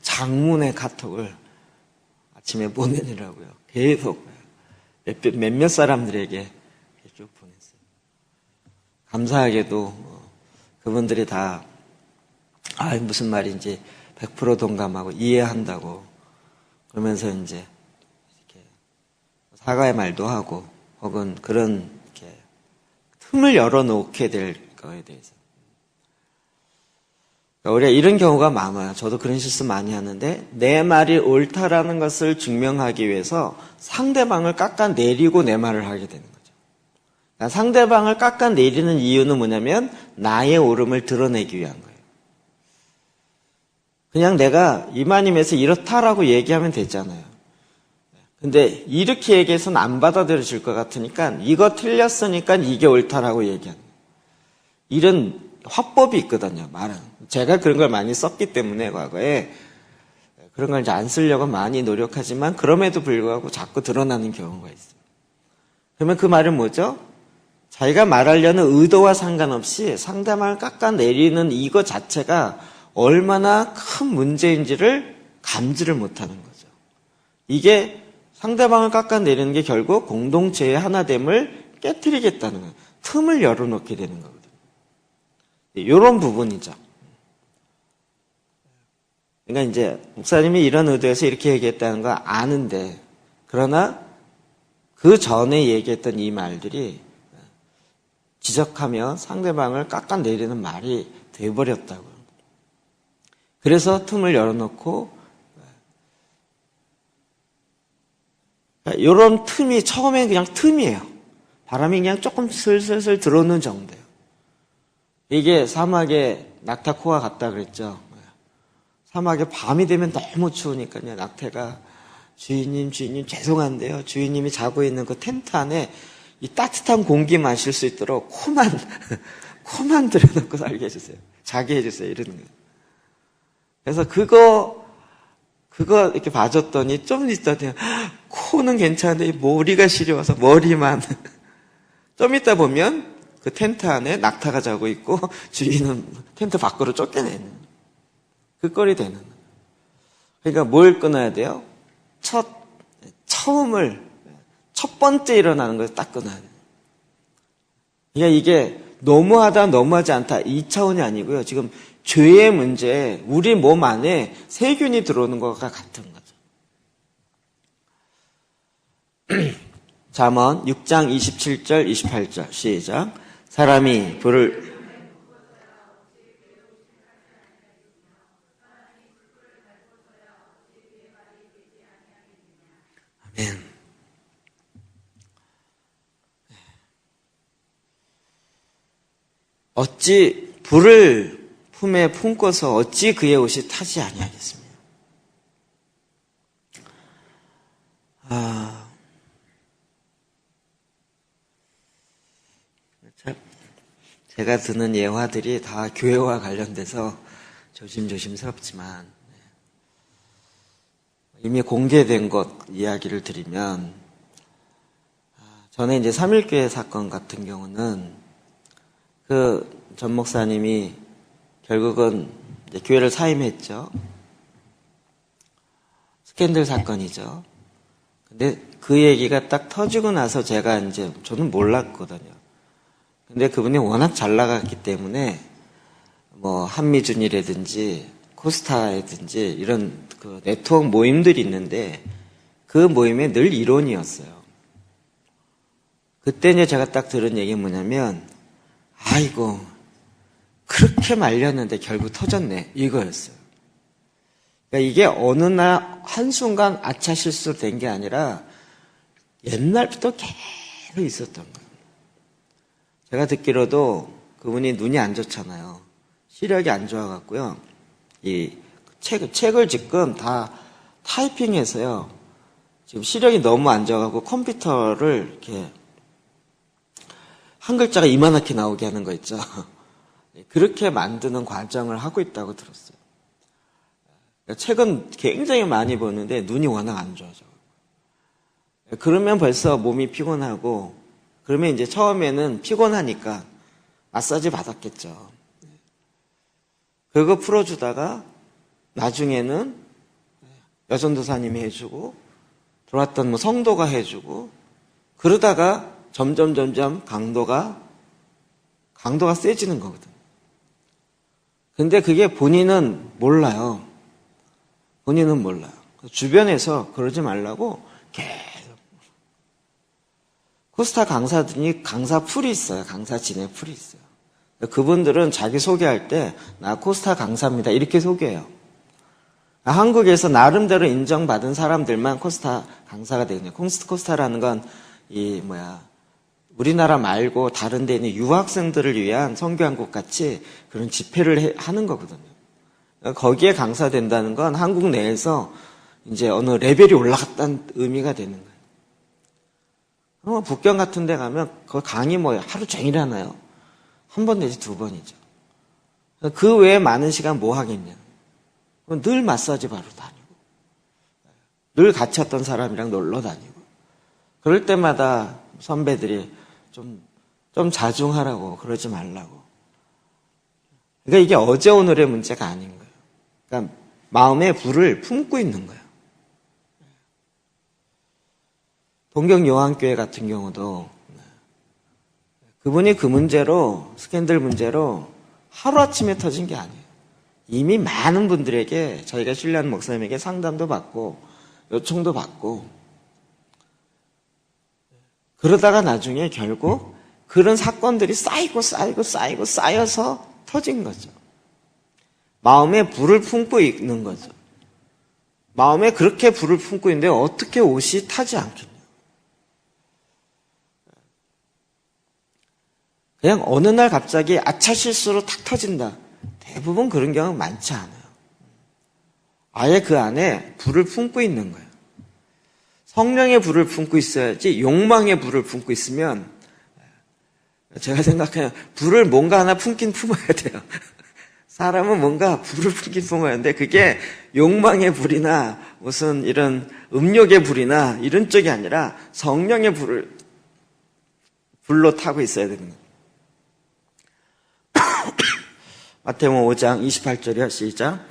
장문의 카톡을 아침에 보내느라고요. 계속 몇몇 사람들에게 쭉 보냈어요. 감사하게도 그분들이 다 무슨 말인지 100% 동감하고 이해한다고 그러면서 이제 이렇게 사과의 말도 하고 혹은 그런 이렇게 틈을 열어놓게 될 거에 대해서 우리가 이런 경우가 많아요. 저도 그런 실수 많이 하는데 내 말이 옳다라는 것을 증명하기 위해서 상대방을 깎아내리고 내 말을 하게 되는 거죠. 그러니까 상대방을 깎아내리는 이유는 뭐냐면 나의 옳음을 드러내기 위한 거예요. 그냥 내가 이만임에서 이렇다라고 얘기하면 되잖아요. 근데 이렇게 얘기해서는 안 받아들여질 것 같으니까 이거 틀렸으니까 이게 옳다라고 얘기하는 거예요. 이런 화법이 있거든요, 말은. 제가 그런 걸 많이 썼기 때문에 과거에 그런 걸 이제 안 쓰려고 많이 노력하지만 그럼에도 불구하고 자꾸 드러나는 경우가 있어요. 그러면 그 말은 뭐죠? 자기가 말하려는 의도와 상관없이 상대방을 깎아내리는 이거 자체가 얼마나 큰 문제인지를 감지를 못하는 거죠. 이게 상대방을 깎아내리는 게 결국 공동체의 하나됨을 깨트리겠다는 거예요. 틈을 열어놓게 되는 거거든요. 이런 부분이죠. 그러니까 이제 목사님이 이런 의도에서 이렇게 얘기했다는 거 아는데 그러나 그 전에 얘기했던 이 말들이 지적하며 상대방을 깎아내리는 말이 돼버렸다고요. 그래서 틈을 열어놓고 이런 틈이 처음엔 그냥 틈이에요. 바람이 그냥 조금 슬슬슬 들어오는 정도예요. 이게 사막에 낙타코가 같다 그랬죠. 사막에 밤이 되면 너무 추우니까요. 낙타가 주인님 죄송한데요. 주인님이 자고 있는 그 텐트 안에 이 따뜻한 공기 마실 수 있도록 코만 들여놓고 살게 해주세요. 자게 해주세요. 이러는 거예요. 그래서 그거 이렇게 봐줬더니 좀 있다 코는 괜찮은데 머리가 시려워서 머리만 좀 있다 보면 그 텐트 안에 낙타가 자고 있고 주인은 텐트 밖으로 쫓겨내는 그 꼴이 되는. 그러니까 뭘 끊어야 돼요? 처음을 첫 번째 일어나는 걸 딱 끊어야 돼요. 그러니까 이게 너무하다 너무하지 않다 이 차원이 아니고요. 지금 죄의 문제, 우리 몸 안에 세균이 들어오는 것과 같은 거죠. 잠언 6장 27절 28절 시작. 사람이 불을 아멘. 어찌 불을 품에 품고서 어찌 그의 옷이 타지 아니하겠습니까? 제가 드는 예화들이 다 교회와 관련돼서 조심스럽지만 이미 공개된 것 이야기를 드리면 전에 이제 3.1교회 사건 같은 경우는 그 전 목사님이 결국은 이제 교회를 사임했죠. 스캔들 사건이죠. 근데 그 얘기가 딱 터지고 나서 저는 몰랐거든요. 근데 그분이 워낙 잘 나갔기 때문에 뭐 한미준이라든지 코스타라든지 이런 그 네트워크 모임들이 있는데 그 모임에 늘 이론이었어요. 그때 이제 제가 딱 들은 얘기가 뭐냐면 아이고 그렇게 말렸는데 결국 터졌네 이거였어요. 그러니까 이게 어느 날 한순간 아차 실수로 된 게 아니라 옛날부터 계속 있었던 거예요. 제가 듣기로도 그분이 눈이 안 좋잖아요. 시력이 안 좋아갖고요. 이 책을 지금 다 타이핑해서요. 지금 시력이 너무 안 좋아갖고 컴퓨터를 이렇게 한 글자가 이만하게 나오게 하는 거 있죠. 그렇게 만드는 과정을 하고 있다고 들었어요. 책은 굉장히 많이 보는데 눈이 워낙 안 좋아져. 그러면 벌써 몸이 피곤하고 그러면 이제 처음에는 피곤하니까 마사지 받았겠죠. 그거 풀어주다가 나중에는 여전도사님이 해주고 들어왔던 뭐 성도가 해주고 그러다가 점점 강도가 세지는 거거든요. 근데 그게 본인은 몰라요. 주변에서 그러지 말라고 계속. 코스타 강사들이 강사 풀이 있어요. 강사 진행 풀이 있어요. 그분들은 자기 소개할 때 나 코스타 강사입니다. 이렇게 소개해요. 한국에서 나름대로 인정받은 사람들만 코스타 강사가 되거든요. 코스타라는 건 우리나라 말고 다른 데 있는 유학생들을 위한 선교한국 같이 그런 집회를 하는 거거든요. 거기에 강사된다는 건 한국 내에서 이제 어느 레벨이 올라갔다는 의미가 되는 거예요. 북경 같은 데 가면 그 강의 하루 종일 하나요? 한 번 내지 두 번이죠. 그 외에 많은 시간 뭐 하겠냐. 늘 마사지 바로 다니고 늘 갇혔던 사람이랑 놀러 다니고 그럴 때마다 선배들이 좀 자중하라고 그러지 말라고. 그러니까 이게 어제 오늘의 문제가 아닌 거예요. 그러니까 마음에 불을 품고 있는 거예요. 동경 요한교회 같은 경우도 그분이 그 문제로 스캔들 문제로 하루아침에 터진 게 아니에요. 이미 많은 분들에게 저희가 신뢰하는 목사님에게 상담도 받고 요청도 받고 그러다가 나중에 결국 그런 사건들이 쌓여서 터진 거죠. 마음에 불을 품고 있는 거죠. 마음에 그렇게 불을 품고 있는데 어떻게 옷이 타지 않겠냐. 그냥 어느 날 갑자기 아차 실수로 탁 터진다. 대부분 그런 경우는 많지 않아요. 아예 그 안에 불을 품고 있는 거예요. 성령의 불을 품고 있어야지 욕망의 불을 품고 있으면 제가 생각해요. 불을 뭔가 하나 품긴 품어야 돼요. 사람은 뭔가 불을 품긴 품어야 하는데 그게 욕망의 불이나 무슨 이런 음욕의 불이나 이런 쪽이 아니라 성령의 불로 타고 있어야 되는 거예요. 마태복음 5장 28절이요. 시작.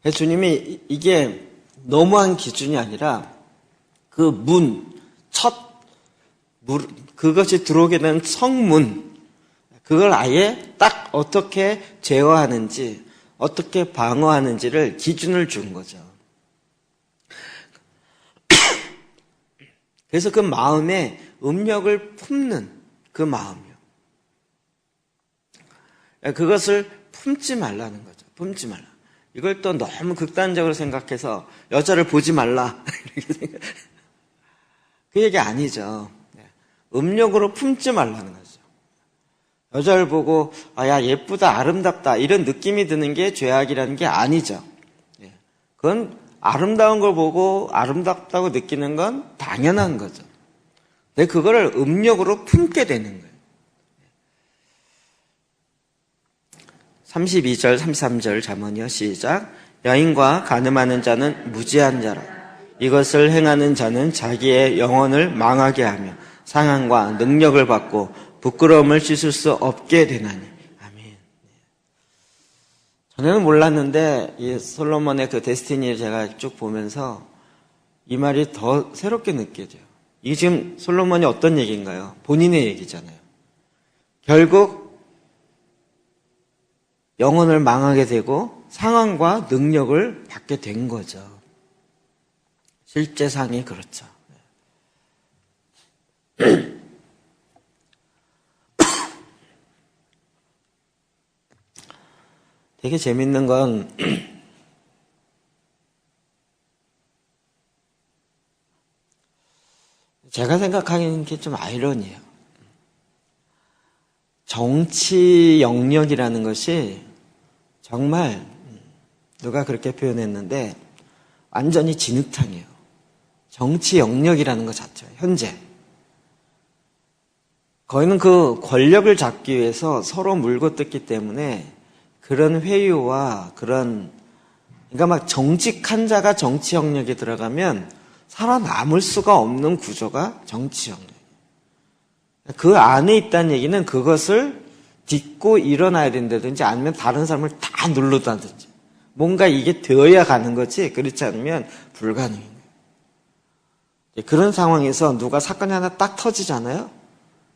예. 주님이 이게 너무한 기준이 아니라 그 문, 그것이 들어오게 되는 성문, 그걸 아예 딱 어떻게 제어하는지, 어떻게 방어하는지를 기준을 준 거죠. 그래서 그 마음에 음력을 품는 그 마음이요. 그것을 품지 말라는 거죠. 품지 말라. 이걸 또 너무 극단적으로 생각해서 여자를 보지 말라. 그 얘기 아니죠. 음력으로 품지 말라는 거죠. 여자를 보고 야 예쁘다 아름답다 이런 느낌이 드는 게 죄악이라는 게 아니죠. 그건 아름다운 걸 보고 아름답다고 느끼는 건 당연한 거죠. 근데 그거를 음력으로 품게 되는 거예요. 32절 33절 잠언이요. 시작. 여인과 간음하는 자는 무지한 자라. 이것을 행하는 자는 자기의 영혼을 망하게 하며 상한과 능력을 받고 부끄러움을 씻을 수 없게 되나니. 아멘. 전에는 몰랐는데 이 솔로몬의 그 데스티니를 제가 쭉 보면서 이 말이 더 새롭게 느껴져요. 이게 지금 솔로몬이 어떤 얘기인가요? 본인의 얘기잖아요. 결국 영혼을 망하게 되고 상황과 능력을 받게 된 거죠. 실제상이 그렇죠. 되게 재밌는 건 제가 생각하기에는 게 좀 아이러니해요. 정치 영역이라는 것이 정말 누가 그렇게 표현했는데 완전히 진흙탕이에요. 정치 영역이라는 것 자체가 현재 거기는 그 권력을 잡기 위해서 서로 물고 뜯기 때문에 그런 회유와 그런 그러니까 막 정직한 자가 정치 영역에 들어가면 살아남을 수가 없는 구조가 정치 영역. 그 안에 있다는 얘기는 그것을 딛고 일어나야 된다든지 아니면 다른 사람을 다 누르다든지 뭔가 이게 되어야 가는 거지 그렇지 않으면 불가능해요. 그런 상황에서 누가 사건이 하나 딱 터지잖아요.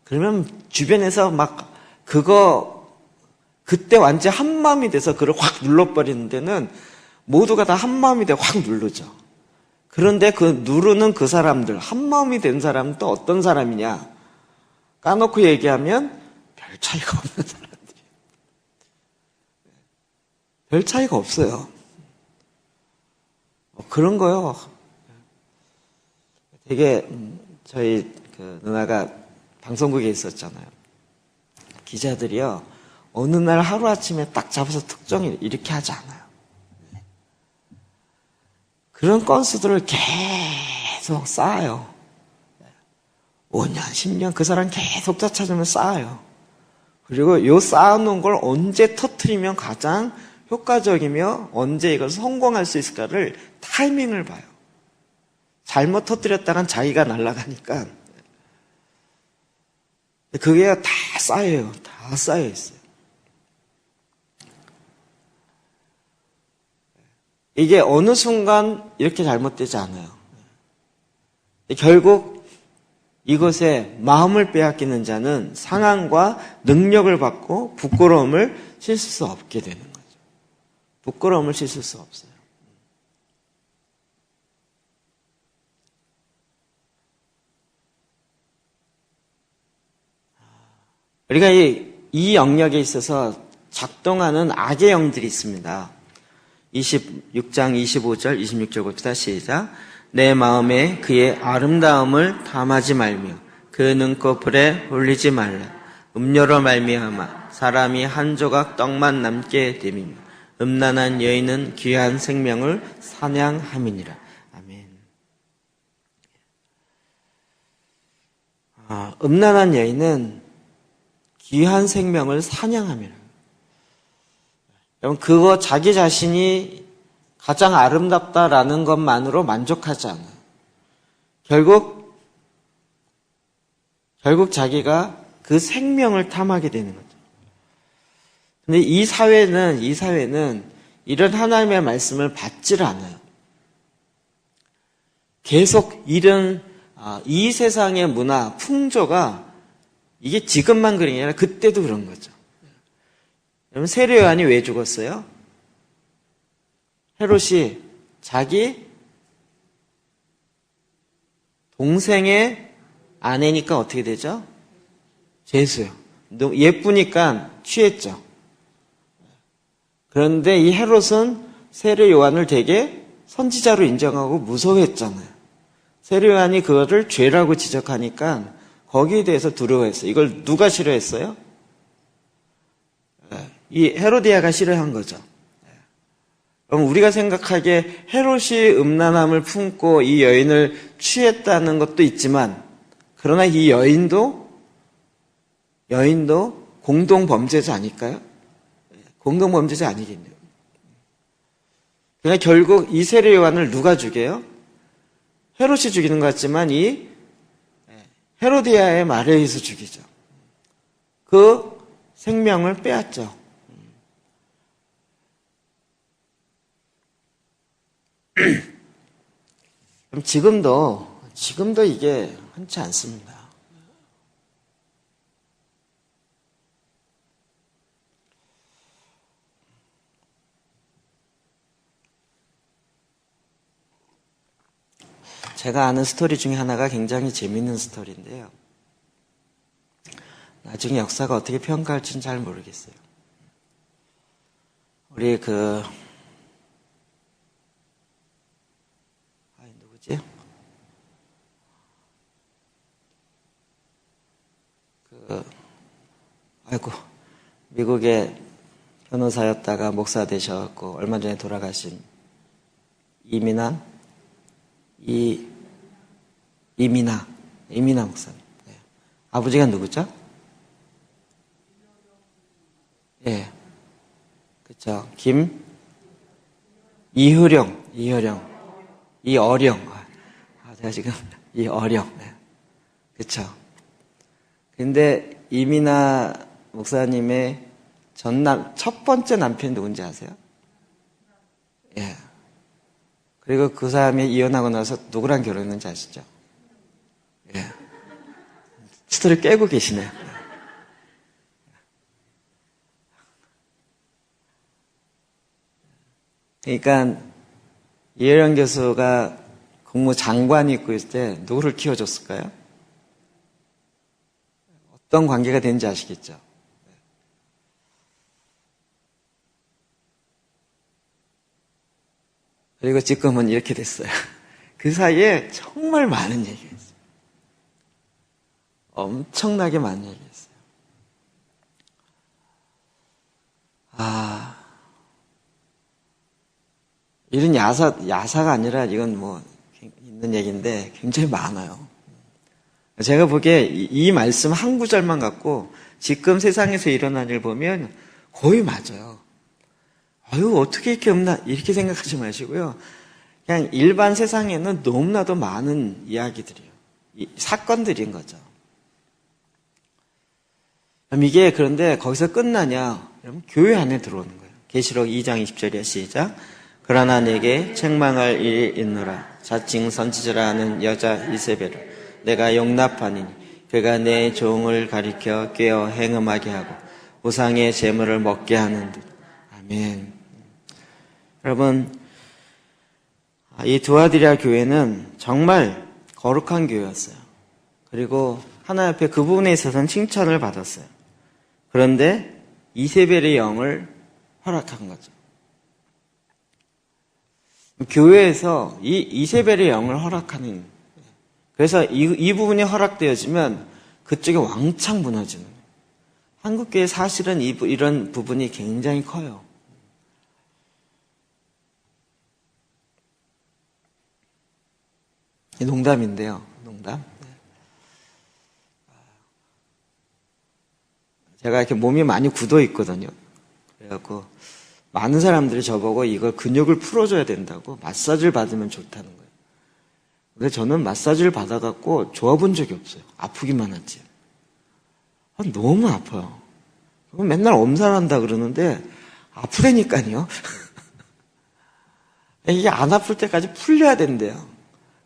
그러면 주변에서 막 그때 완전 한마음이 돼서 그걸 확 눌러버리는 데는 모두가 다 한마음이 돼 확 누르죠. 그런데 그 누르는 그 사람들 한마음이 된 사람은 또 어떤 사람이냐 까놓고 얘기하면 별 차이가 없는 사람들이에요. 별 차이가 없어요. 그런 거요. 되게 저희 그 누나가 방송국에 있었잖아요. 기자들이요. 어느 날 하루아침에 딱 잡아서 특정을 이렇게 하지 않아요. 그런 건수들을 계속 쌓아요. 5년, 10년 그 사람 계속 쫓아주면 쌓아요. 그리고 요 쌓아놓은 걸 언제 터트리면 가장 효과적이며 언제 이걸 성공할 수 있을까를 타이밍을 봐요. 잘못 터뜨렸다간 자기가 날아가니까 그게 다 쌓여요. 다 쌓여 있어요. 이게 어느 순간 이렇게 잘못되지 않아요. 결국 이것에 마음을 빼앗기는 자는 상한과 능력을 받고 부끄러움을 씻을 수 없게 되는 거죠. 부끄러움을 씻을 수 없어요. 우리가 이 영역에 있어서 작동하는 악의 영들이 있습니다. 26장 25절 26절 봅시다. 시작. 내 마음에 그의 아름다움을 담하지 말며 그 눈꺼풀에 올리지 말라. 음료로 말미암아 사람이 한 조각 떡만 남게 됨이며 음란한 여인은 귀한 생명을 사냥함이니라. 아멘. 음란한 여인은 귀한 생명을 사냥함이라. 여러분 그거 자기 자신이 가장 아름답다라는 것만으로 만족하지 않아요. 결국 자기가 그 생명을 탐하게 되는 거죠. 근데 이 사회는 이런 하나님의 말씀을 받지를 않아요. 계속 이 세상의 문화, 풍조가 이게 지금만 그런 게 아니라 그때도 그런 거죠. 여러분, 세례 요한이 왜 죽었어요? 헤롯이 자기 동생의 아내니까 어떻게 되죠? 죄수요. 예쁘니까 취했죠. 그런데 이 헤롯은 세례 요한을 되게 선지자로 인정하고 무서워했잖아요. 세례 요한이 그거를 죄라고 지적하니까 거기에 대해서 두려워했어요. 이걸 누가 싫어했어요? 이 헤로디아가 싫어한 거죠. 그럼 우리가 생각하기에 헤롯이 음란함을 품고 이 여인을 취했다는 것도 있지만, 그러나 이 여인도 공동범죄자 아닐까요? 공동범죄자 아니겠네요. 그러니까 결국 이 세례 요한을 누가 죽여요? 헤롯이 죽이는 것 같지만 이 헤로디아의 말에 의해서 죽이죠. 그 생명을 빼앗죠. 그럼 지금도 이게 흔치 않습니다. 제가 아는 스토리 중에 하나가 굉장히 재밌는 스토리인데요. 나중에 역사가 어떻게 평가할지는 잘 모르겠어요. 우리 누구지? 미국의 변호사였다가 목사 되셔갖고 얼마 전에 돌아가신 이민아 목사님. 네. 아버지가 누구죠? 예. 그쵸. 이효령. 이어령. 제가 지금, 이어령. 네. 그쵸. 근데 이민아 목사님의 첫 번째 남편이 누군지 아세요? 예. 그리고 그 사람이 이혼하고 나서 누구랑 결혼했는지 아시죠? 예. 스토리 깨고 계시네요. 그러니까 이혜령 교수가 국무장관이 있고 있을 때 누구를 키워줬을까요? 어떤 관계가 되는지 아시겠죠? 그리고 지금은 이렇게 됐어요. 그 사이에 정말 많은 얘기가 있어요. 엄청나게 많은 얘기가 있어요. 이런 야사가 아니라 이건 있는 얘기인데 굉장히 많아요. 제가 보기에 이 말씀 한 구절만 갖고 지금 세상에서 일어난 일 보면 거의 맞아요. 어떻게 이렇게 없나 이렇게 생각하지 마시고요. 그냥 일반 세상에는 너무나도 많은 이야기들이에요. 사건들인 거죠. 그럼 이게 그런데 거기서 끝나냐? 그러면 교회 안에 들어오는 거예요. 계시록 2장 20절이야. 시작. 그러나 내게 책망할 일이 있노라. 자칭 선지자라 하는 여자 이세벨을 내가 용납하니니 그가 내 종을 가리켜 꿰어 행음하게 하고 우상의 제물을 먹게 하는 듯. 아멘. 여러분, 이 두아디라 교회는 정말 거룩한 교회였어요. 그리고 하나님 앞에 그 부분에 있어서는 칭찬을 받았어요. 그런데 이세벨의 영을 허락한 거죠. 교회에서 이 이세벨의 영을 허락하는, 그래서 이 부분이 허락되어지면 그쪽이 왕창 무너지는 거예요. 한국교회 사실은 이런 부분이 굉장히 커요. 농담인데요. 농담. 제가 이렇게 몸이 많이 굳어 있거든요. 그래갖고 많은 사람들이 저보고 이걸 근육을 풀어줘야 된다고 마사지를 받으면 좋다는 거예요. 근데 저는 마사지를 받아갖고 좋아본 적이 없어요. 아프기만 하지. 너무 아파요. 맨날 엄살한다 그러는데 아프다니까요. 이게 안 아플 때까지 풀려야 된대요.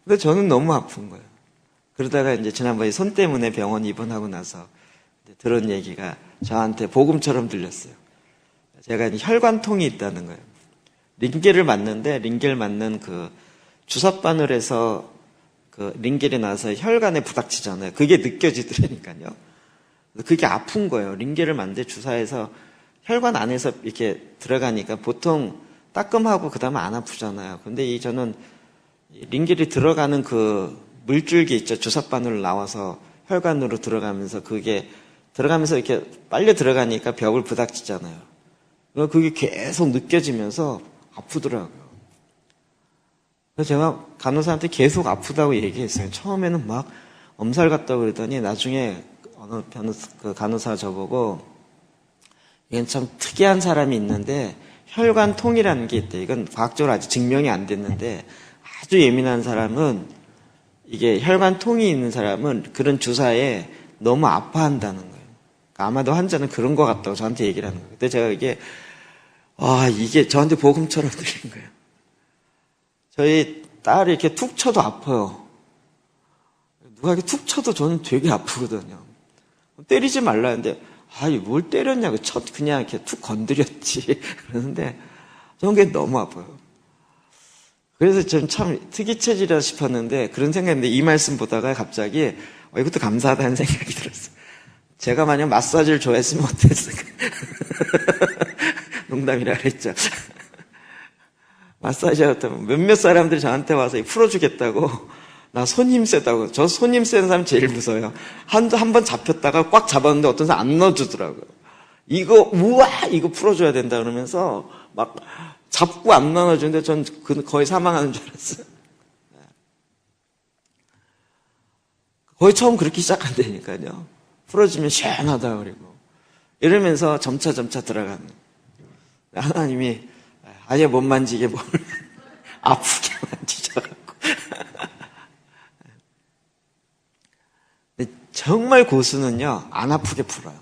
근데 저는 너무 아픈 거예요. 그러다가 이제 지난번에 손 때문에 병원 입원하고 나서 들은 얘기가 저한테 복음처럼 들렸어요. 제가 혈관통이 있다는 거예요. 링겔을 맞는데 링겔 맞는 그 주사바늘에서 그 링겔이 나서 혈관에 부닥치잖아요. 그게 느껴지더라니까요. 그게 아픈 거예요. 링겔을 맞는데 주사해서 혈관 안에서 이렇게 들어가니까 보통 따끔하고 그 다음에 안 아프잖아요. 근데 저는 링겔이 들어가는 그 물줄기 있죠. 주사바늘 나와서 혈관으로 들어가면서 그게 들어가면서 이렇게 빨려 들어가니까 벽을 부닥치잖아요. 그게 계속 느껴지면서 아프더라고요. 그래서 제가 간호사한테 계속 아프다고 얘기했어요. 처음에는 막 엄살 같다고 그러더니 나중에 어느 간호사가 저보고 이건 참 특이한 사람이 있는데 혈관통이라는 게 있대. 이건 과학적으로 아직 증명이 안 됐는데 아주 예민한 사람은 이게 혈관통이 있는 사람은 그런 주사에 너무 아파한다는 거예요. 그러니까 아마도 환자는 그런 것 같다고 저한테 얘기를 하는 거예요. 근데 제가 이게 저한테 복음처럼 들린 거예요. 저희 딸이 이렇게 툭 쳐도 아파요. 누가 이렇게 툭 쳐도 저는 되게 아프거든요. 때리지 말라 했는데 뭘 때렸냐고 그냥 이렇게 툭 건드렸지 그러는데 저는 그게 너무 아파요. 그래서 저는 참 특이체질이라 싶었는데 그런 생각했는데 이 말씀 보다가 갑자기 이것도 감사하다는 생각이 들었어요. 제가 만약 마사지를 좋아했으면 어땠을까? 농담이라 그랬죠. 마사지였다면 몇몇 사람들이 저한테 와서 풀어주겠다고 나 손 힘 세다고. 저 손 힘 센 사람 제일 무서워요. 한 번 잡혔다가 꽉 잡았는데 어떤 사람 안 넣어주더라고요. 이거 풀어줘야 된다 그러면서 막 잡고 안 넣어주는데 전 거의 사망하는 줄 알았어요. 거의 처음 그렇게 시작한다니까요. 풀어주면 시원하다 그리고 이러면서 점차 들어가는. 하나님이 아예 못 만지게 뭘 아프게 만지셔갖고. 정말 고수는요 안 아프게 풀어요.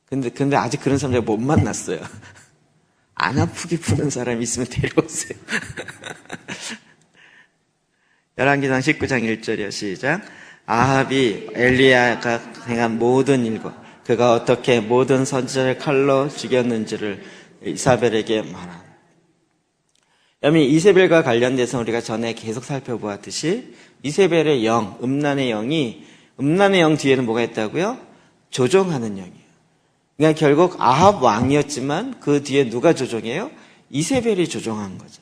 근데 아직 그런 사람 제가 못 만났어요. 안 아프게 푸는 사람이 있으면 데려오세요. 열왕기상 19장 1절이요. 시작. 아합이 엘리야가 행한 모든 일과 그가 어떻게 모든 선지자를 칼로 죽였는지를 이사벨에게 말한. 여러분, 이세벨과 관련돼서 우리가 전에 계속 살펴보았듯이 이세벨의 영, 음란의 영 뒤에는 뭐가 있다고요? 조종하는 영이에요. 그러니까 결국 아합 왕이었지만 그 뒤에 누가 조종해요? 이세벨이 조종한 거죠.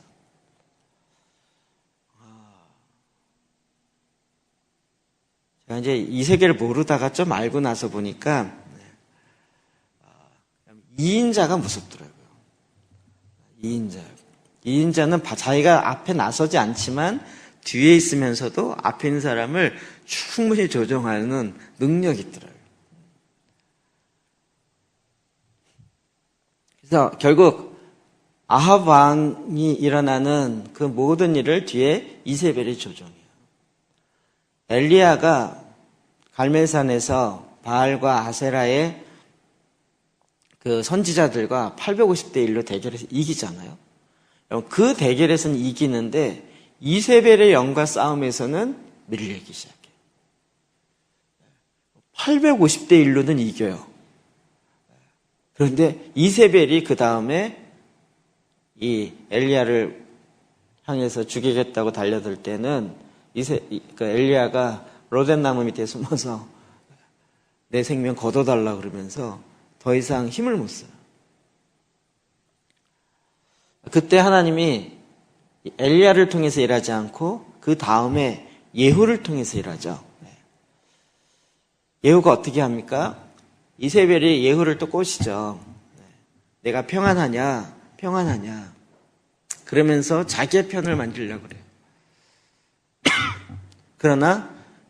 제가 이제 이 세계를 모르다가 좀 알고 나서 보니까 2인자가 무섭더라고요. 2인자는 자기가 앞에 나서지 않지만 뒤에 있으면서도 앞에 있는 사람을 충분히 조종하는 능력이 있더라고요. 그래서 결국 아합 왕이 일어나는 그 모든 일을 뒤에 이세벨이 조종해요. 엘리야가 갈멜산에서 바알과 아세라의 그 선지자들과 850대 1로 대결해서 이기잖아요. 그 대결에서는 이기는데 이세벨의 영과 싸움에서는 밀리기 시작해요. 850대 1로는 이겨요. 그런데 이세벨이 그 다음에 이 엘리야를 향해서 죽이겠다고 달려들 때는 엘리야가 로뎀나무 밑에 숨어서 내 생명 걷어달라 그러면서 더 이상 힘을 못 써요. 그때 하나님이 엘리야를 통해서 일하지 않고 그 다음에 예후를 통해서 일하죠. 예후가 어떻게 합니까? 이세벨이 예후를 또 꼬시죠. 내가 평안하냐? 그러면서 자기의 편을 만들려고 그래요. 그러나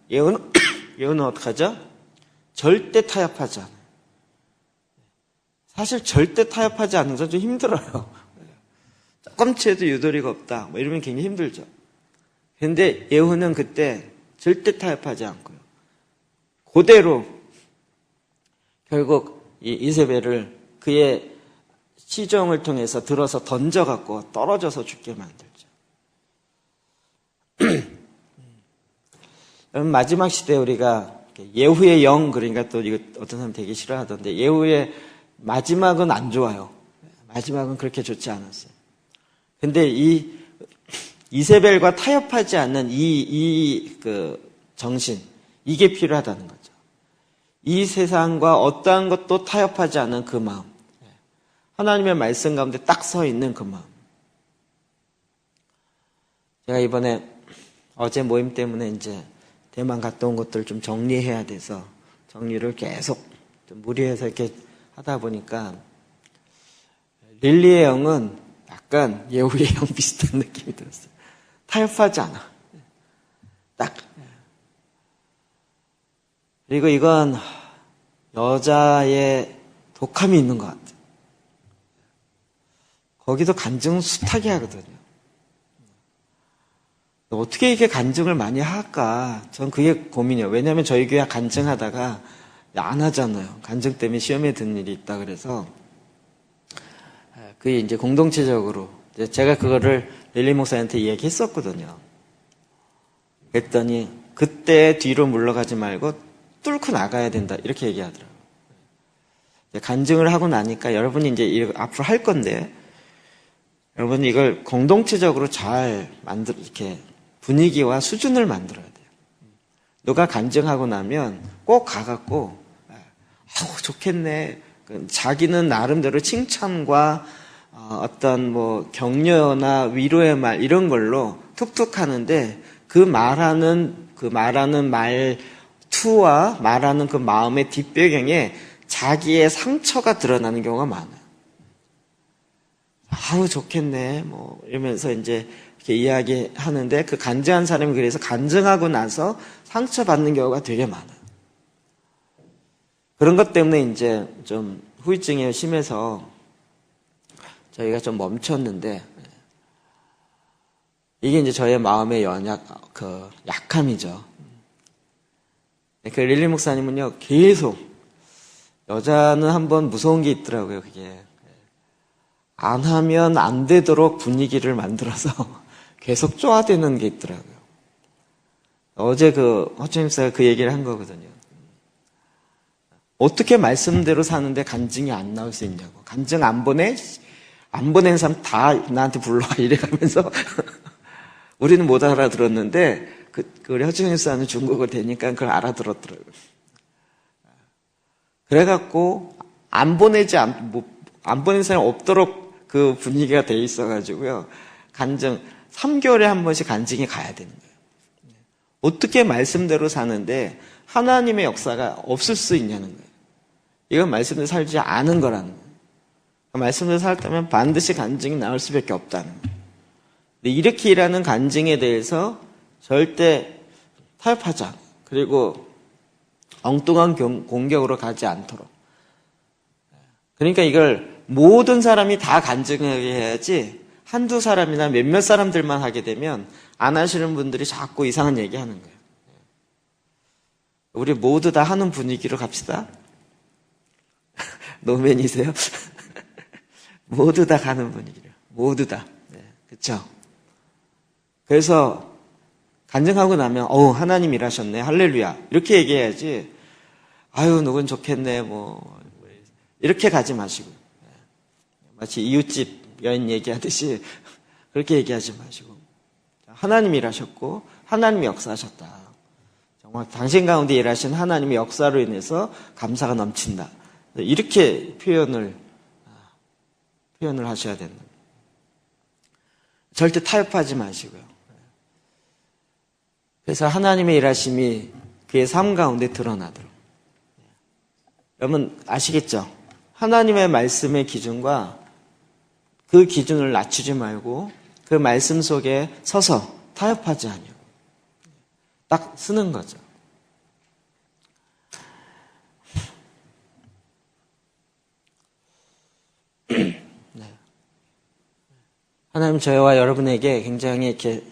예후는 어떡하죠? 절대 타협하지 않아요. 사실 절대 타협하지 않는 건 좀 힘들어요. 조금치에도 유도리가 없다. 이러면 굉장히 힘들죠. 근데 예후는 그때 절대 타협하지 않고요. 그대로 결국 이 이세벨을 그의 시종을 통해서 들어서 던져갖고 떨어져서 죽게 만들죠. 마지막 시대에 우리가 예후의 영, 그러니까 또 이거 어떤 사람 되게 싫어하던데, 예후의 마지막은 안 좋아요. 마지막은 그렇게 좋지 않았어요. 근데 이 이세벨과 타협하지 않는 그 정신, 이게 필요하다는 거죠. 이 세상과 어떠한 것도 타협하지 않는 그 마음. 하나님의 말씀 가운데 딱 서 있는 그 마음. 제가 이번에 어제 모임 때문에 이제 대만 갔다 온 것들을 좀 정리해야 돼서 정리를 계속 좀 무리해서 이렇게 하다 보니까 릴리의 영은 약간 예후의 영 비슷한 느낌이 들었어요. 타협하지 않아. 딱. 그리고 이건 여자의 독함이 있는 것 같아요. 거기도 간증 숱하게 하거든요. 어떻게 이렇게 간증을 많이 할까? 전 그게 고민이에요. 왜냐하면 저희 교회 간증하다가 안 하잖아요. 간증 때문에 시험에 드는 일이 있다 그래서 그게 이제 공동체적으로 제가 그거를 릴리 목사한테 이야기했었거든요. 그랬더니 그때 뒤로 물러가지 말고 뚫고 나가야 된다 이렇게 얘기하더라고요. 간증을 하고 나니까 여러분이 이제 앞으로 할 건데 여러분이 이걸 공동체적으로 잘 이렇게 분위기와 수준을 만들어야 돼요. 누가 간증하고 나면 꼭 가갖고 아우 좋겠네. 자기는 나름대로 칭찬과 어떤 뭐 격려나 위로의 말 이런 걸로 툭툭 하는데 그 말하는 말투와 말하는 그 마음의 뒷배경에 자기의 상처가 드러나는 경우가 많아요. 아우 좋겠네 뭐 이러면서 이제 이렇게 이야기하는데 그 간증한 사람이 그래서 간증하고 나서 상처받는 경우가 되게 많아요. 그런 것 때문에 이제 좀 후유증이 심해서 저희가 좀 멈췄는데 이게 이제 저의 마음의 약함이죠. 그 릴리 목사님은요 계속 여자는 한번 무서운 게 있더라고요. 그게 안 하면 안 되도록 분위기를 만들어서 계속 쪼아대는 게 있더라고요. 어제 허천임 목사가 그 얘기를 한 거거든요. 어떻게 말씀대로 사는데 간증이 안 나올 수 있냐고. 간증 안 보내? 안 보낸 사람 다 나한테 불러와 이래가면서 우리는 못 알아들었는데 우리 허천임 목사는 중국어 되니까 그걸 알아들었더라고요. 그래갖고 안 보낸 사람 없도록 그 분위기가 돼 있어가지고요. 간증 3개월에 한 번씩 간증이 가야 되는 거예요. 어떻게 말씀대로 사는데 하나님의 역사가 없을 수 있냐는 거예요. 이건 말씀대로 살지 않은 거라는 거예요. 말씀대로 살다면 반드시 간증이 나올 수밖에 없다는 거예요. 근데 이렇게 일하는 간증에 대해서 절대 타협하지 않고 그리고 엉뚱한 공격으로 가지 않도록. 그러니까 이걸 모든 사람이 다 간증하게 해야지 한두 사람이나 몇몇 사람들만 하게 되면 안 하시는 분들이 자꾸 이상한 얘기 하는 거예요. 우리 모두 다 하는 분위기로 갑시다. 노맨이세요? 모두 다 가는 분위기로. 모두 다. 네, 그렇죠? 그래서 간증하고 나면 하나님 일하셨네. 할렐루야. 이렇게 얘기해야지. 아유 누군 좋겠네. 뭐 이렇게 가지 마시고. 마치 이웃집 여인 얘기하듯이 그렇게 얘기하지 마시고 하나님이 일하셨고 하나님이 역사하셨다. 정말 당신 가운데 일하신 하나님의 역사로 인해서 감사가 넘친다. 이렇게 표현을 하셔야 된다. 절대 타협하지 마시고요. 그래서 하나님의 일하심이 그의 삶 가운데 드러나도록. 여러분 아시겠죠? 하나님의 말씀의 기준과 그 기준을 낮추지 말고 그 말씀 속에 서서 타협하지 않으려고 딱 쓰는 거죠. 네. 하나님 저희와 여러분에게 굉장히 이렇게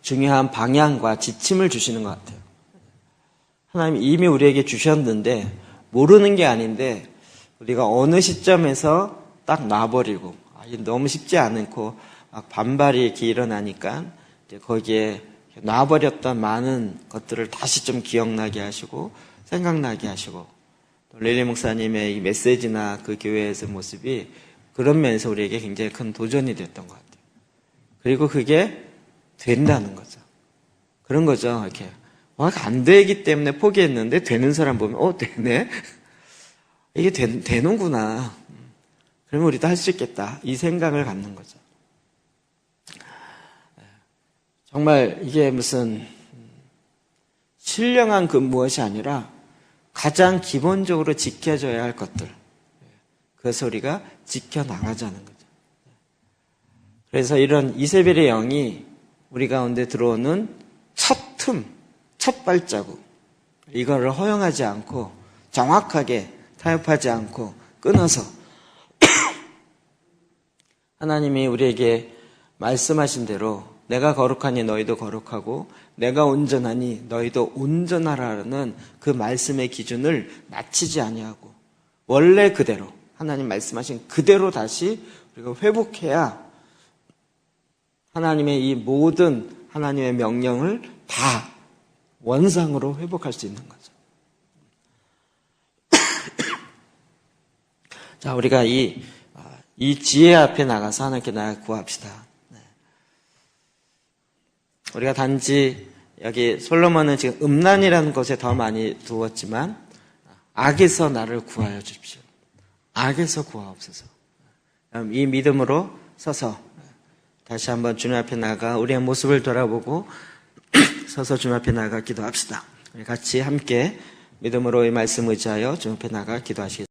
중요한 방향과 지침을 주시는 것 같아요. 하나님 이미 우리에게 주셨는데 모르는 게 아닌데 우리가 어느 시점에서 딱 놔버리고 너무 쉽지 않고 막 반발이 이렇게 일어나니까 이제 거기에 놔버렸던 많은 것들을 다시 좀 기억나게 하시고 생각나게 하시고 또 릴리 목사님의 이 메시지나 그 교회에서 모습이 그런 면에서 우리에게 굉장히 큰 도전이 됐던 것 같아요. 그리고 그게 된다는 거죠. 그런 거죠. 이렇게 안 되기 때문에 포기했는데 되는 사람 보면 되네? 이게 되는구나. 그러면 우리도 할 수 있겠다. 이 생각을 갖는 거죠. 정말 이게 무슨 신령한 그 무엇이 아니라 가장 기본적으로 지켜져야 할 것들. 그래서 우리가 지켜나가자는 거죠. 그래서 이런 이세벨의 영이 우리 가운데 들어오는 첫 틈, 첫 발자국, 이거를 허용하지 않고 정확하게 타협하지 않고 끊어서 하나님이 우리에게 말씀하신 대로 내가 거룩하니 너희도 거룩하고 내가 온전하니 너희도 온전하라는 그 말씀의 기준을 낮추지 아니하고 원래 그대로 하나님 말씀하신 그대로 다시 우리가 회복해야 하나님의 이 모든 하나님의 명령을 다 원상으로 회복할 수 있는 거죠. 자, 우리가 이 지혜 앞에 나가서 하나님께 나가 구합시다. 네. 우리가 단지 여기 솔로몬은 지금 음란이라는 것에 더 많이 두었지만 악에서 나를 구하여 주십시오. 악에서 구하옵소서. 이 믿음으로 서서 다시 한번 주님 앞에 나가 우리의 모습을 돌아보고 서서 주님 앞에 나가 기도합시다. 우리 같이 함께 믿음으로 이 말씀 의지하여 주님 앞에 나가 기도하시겠습니다.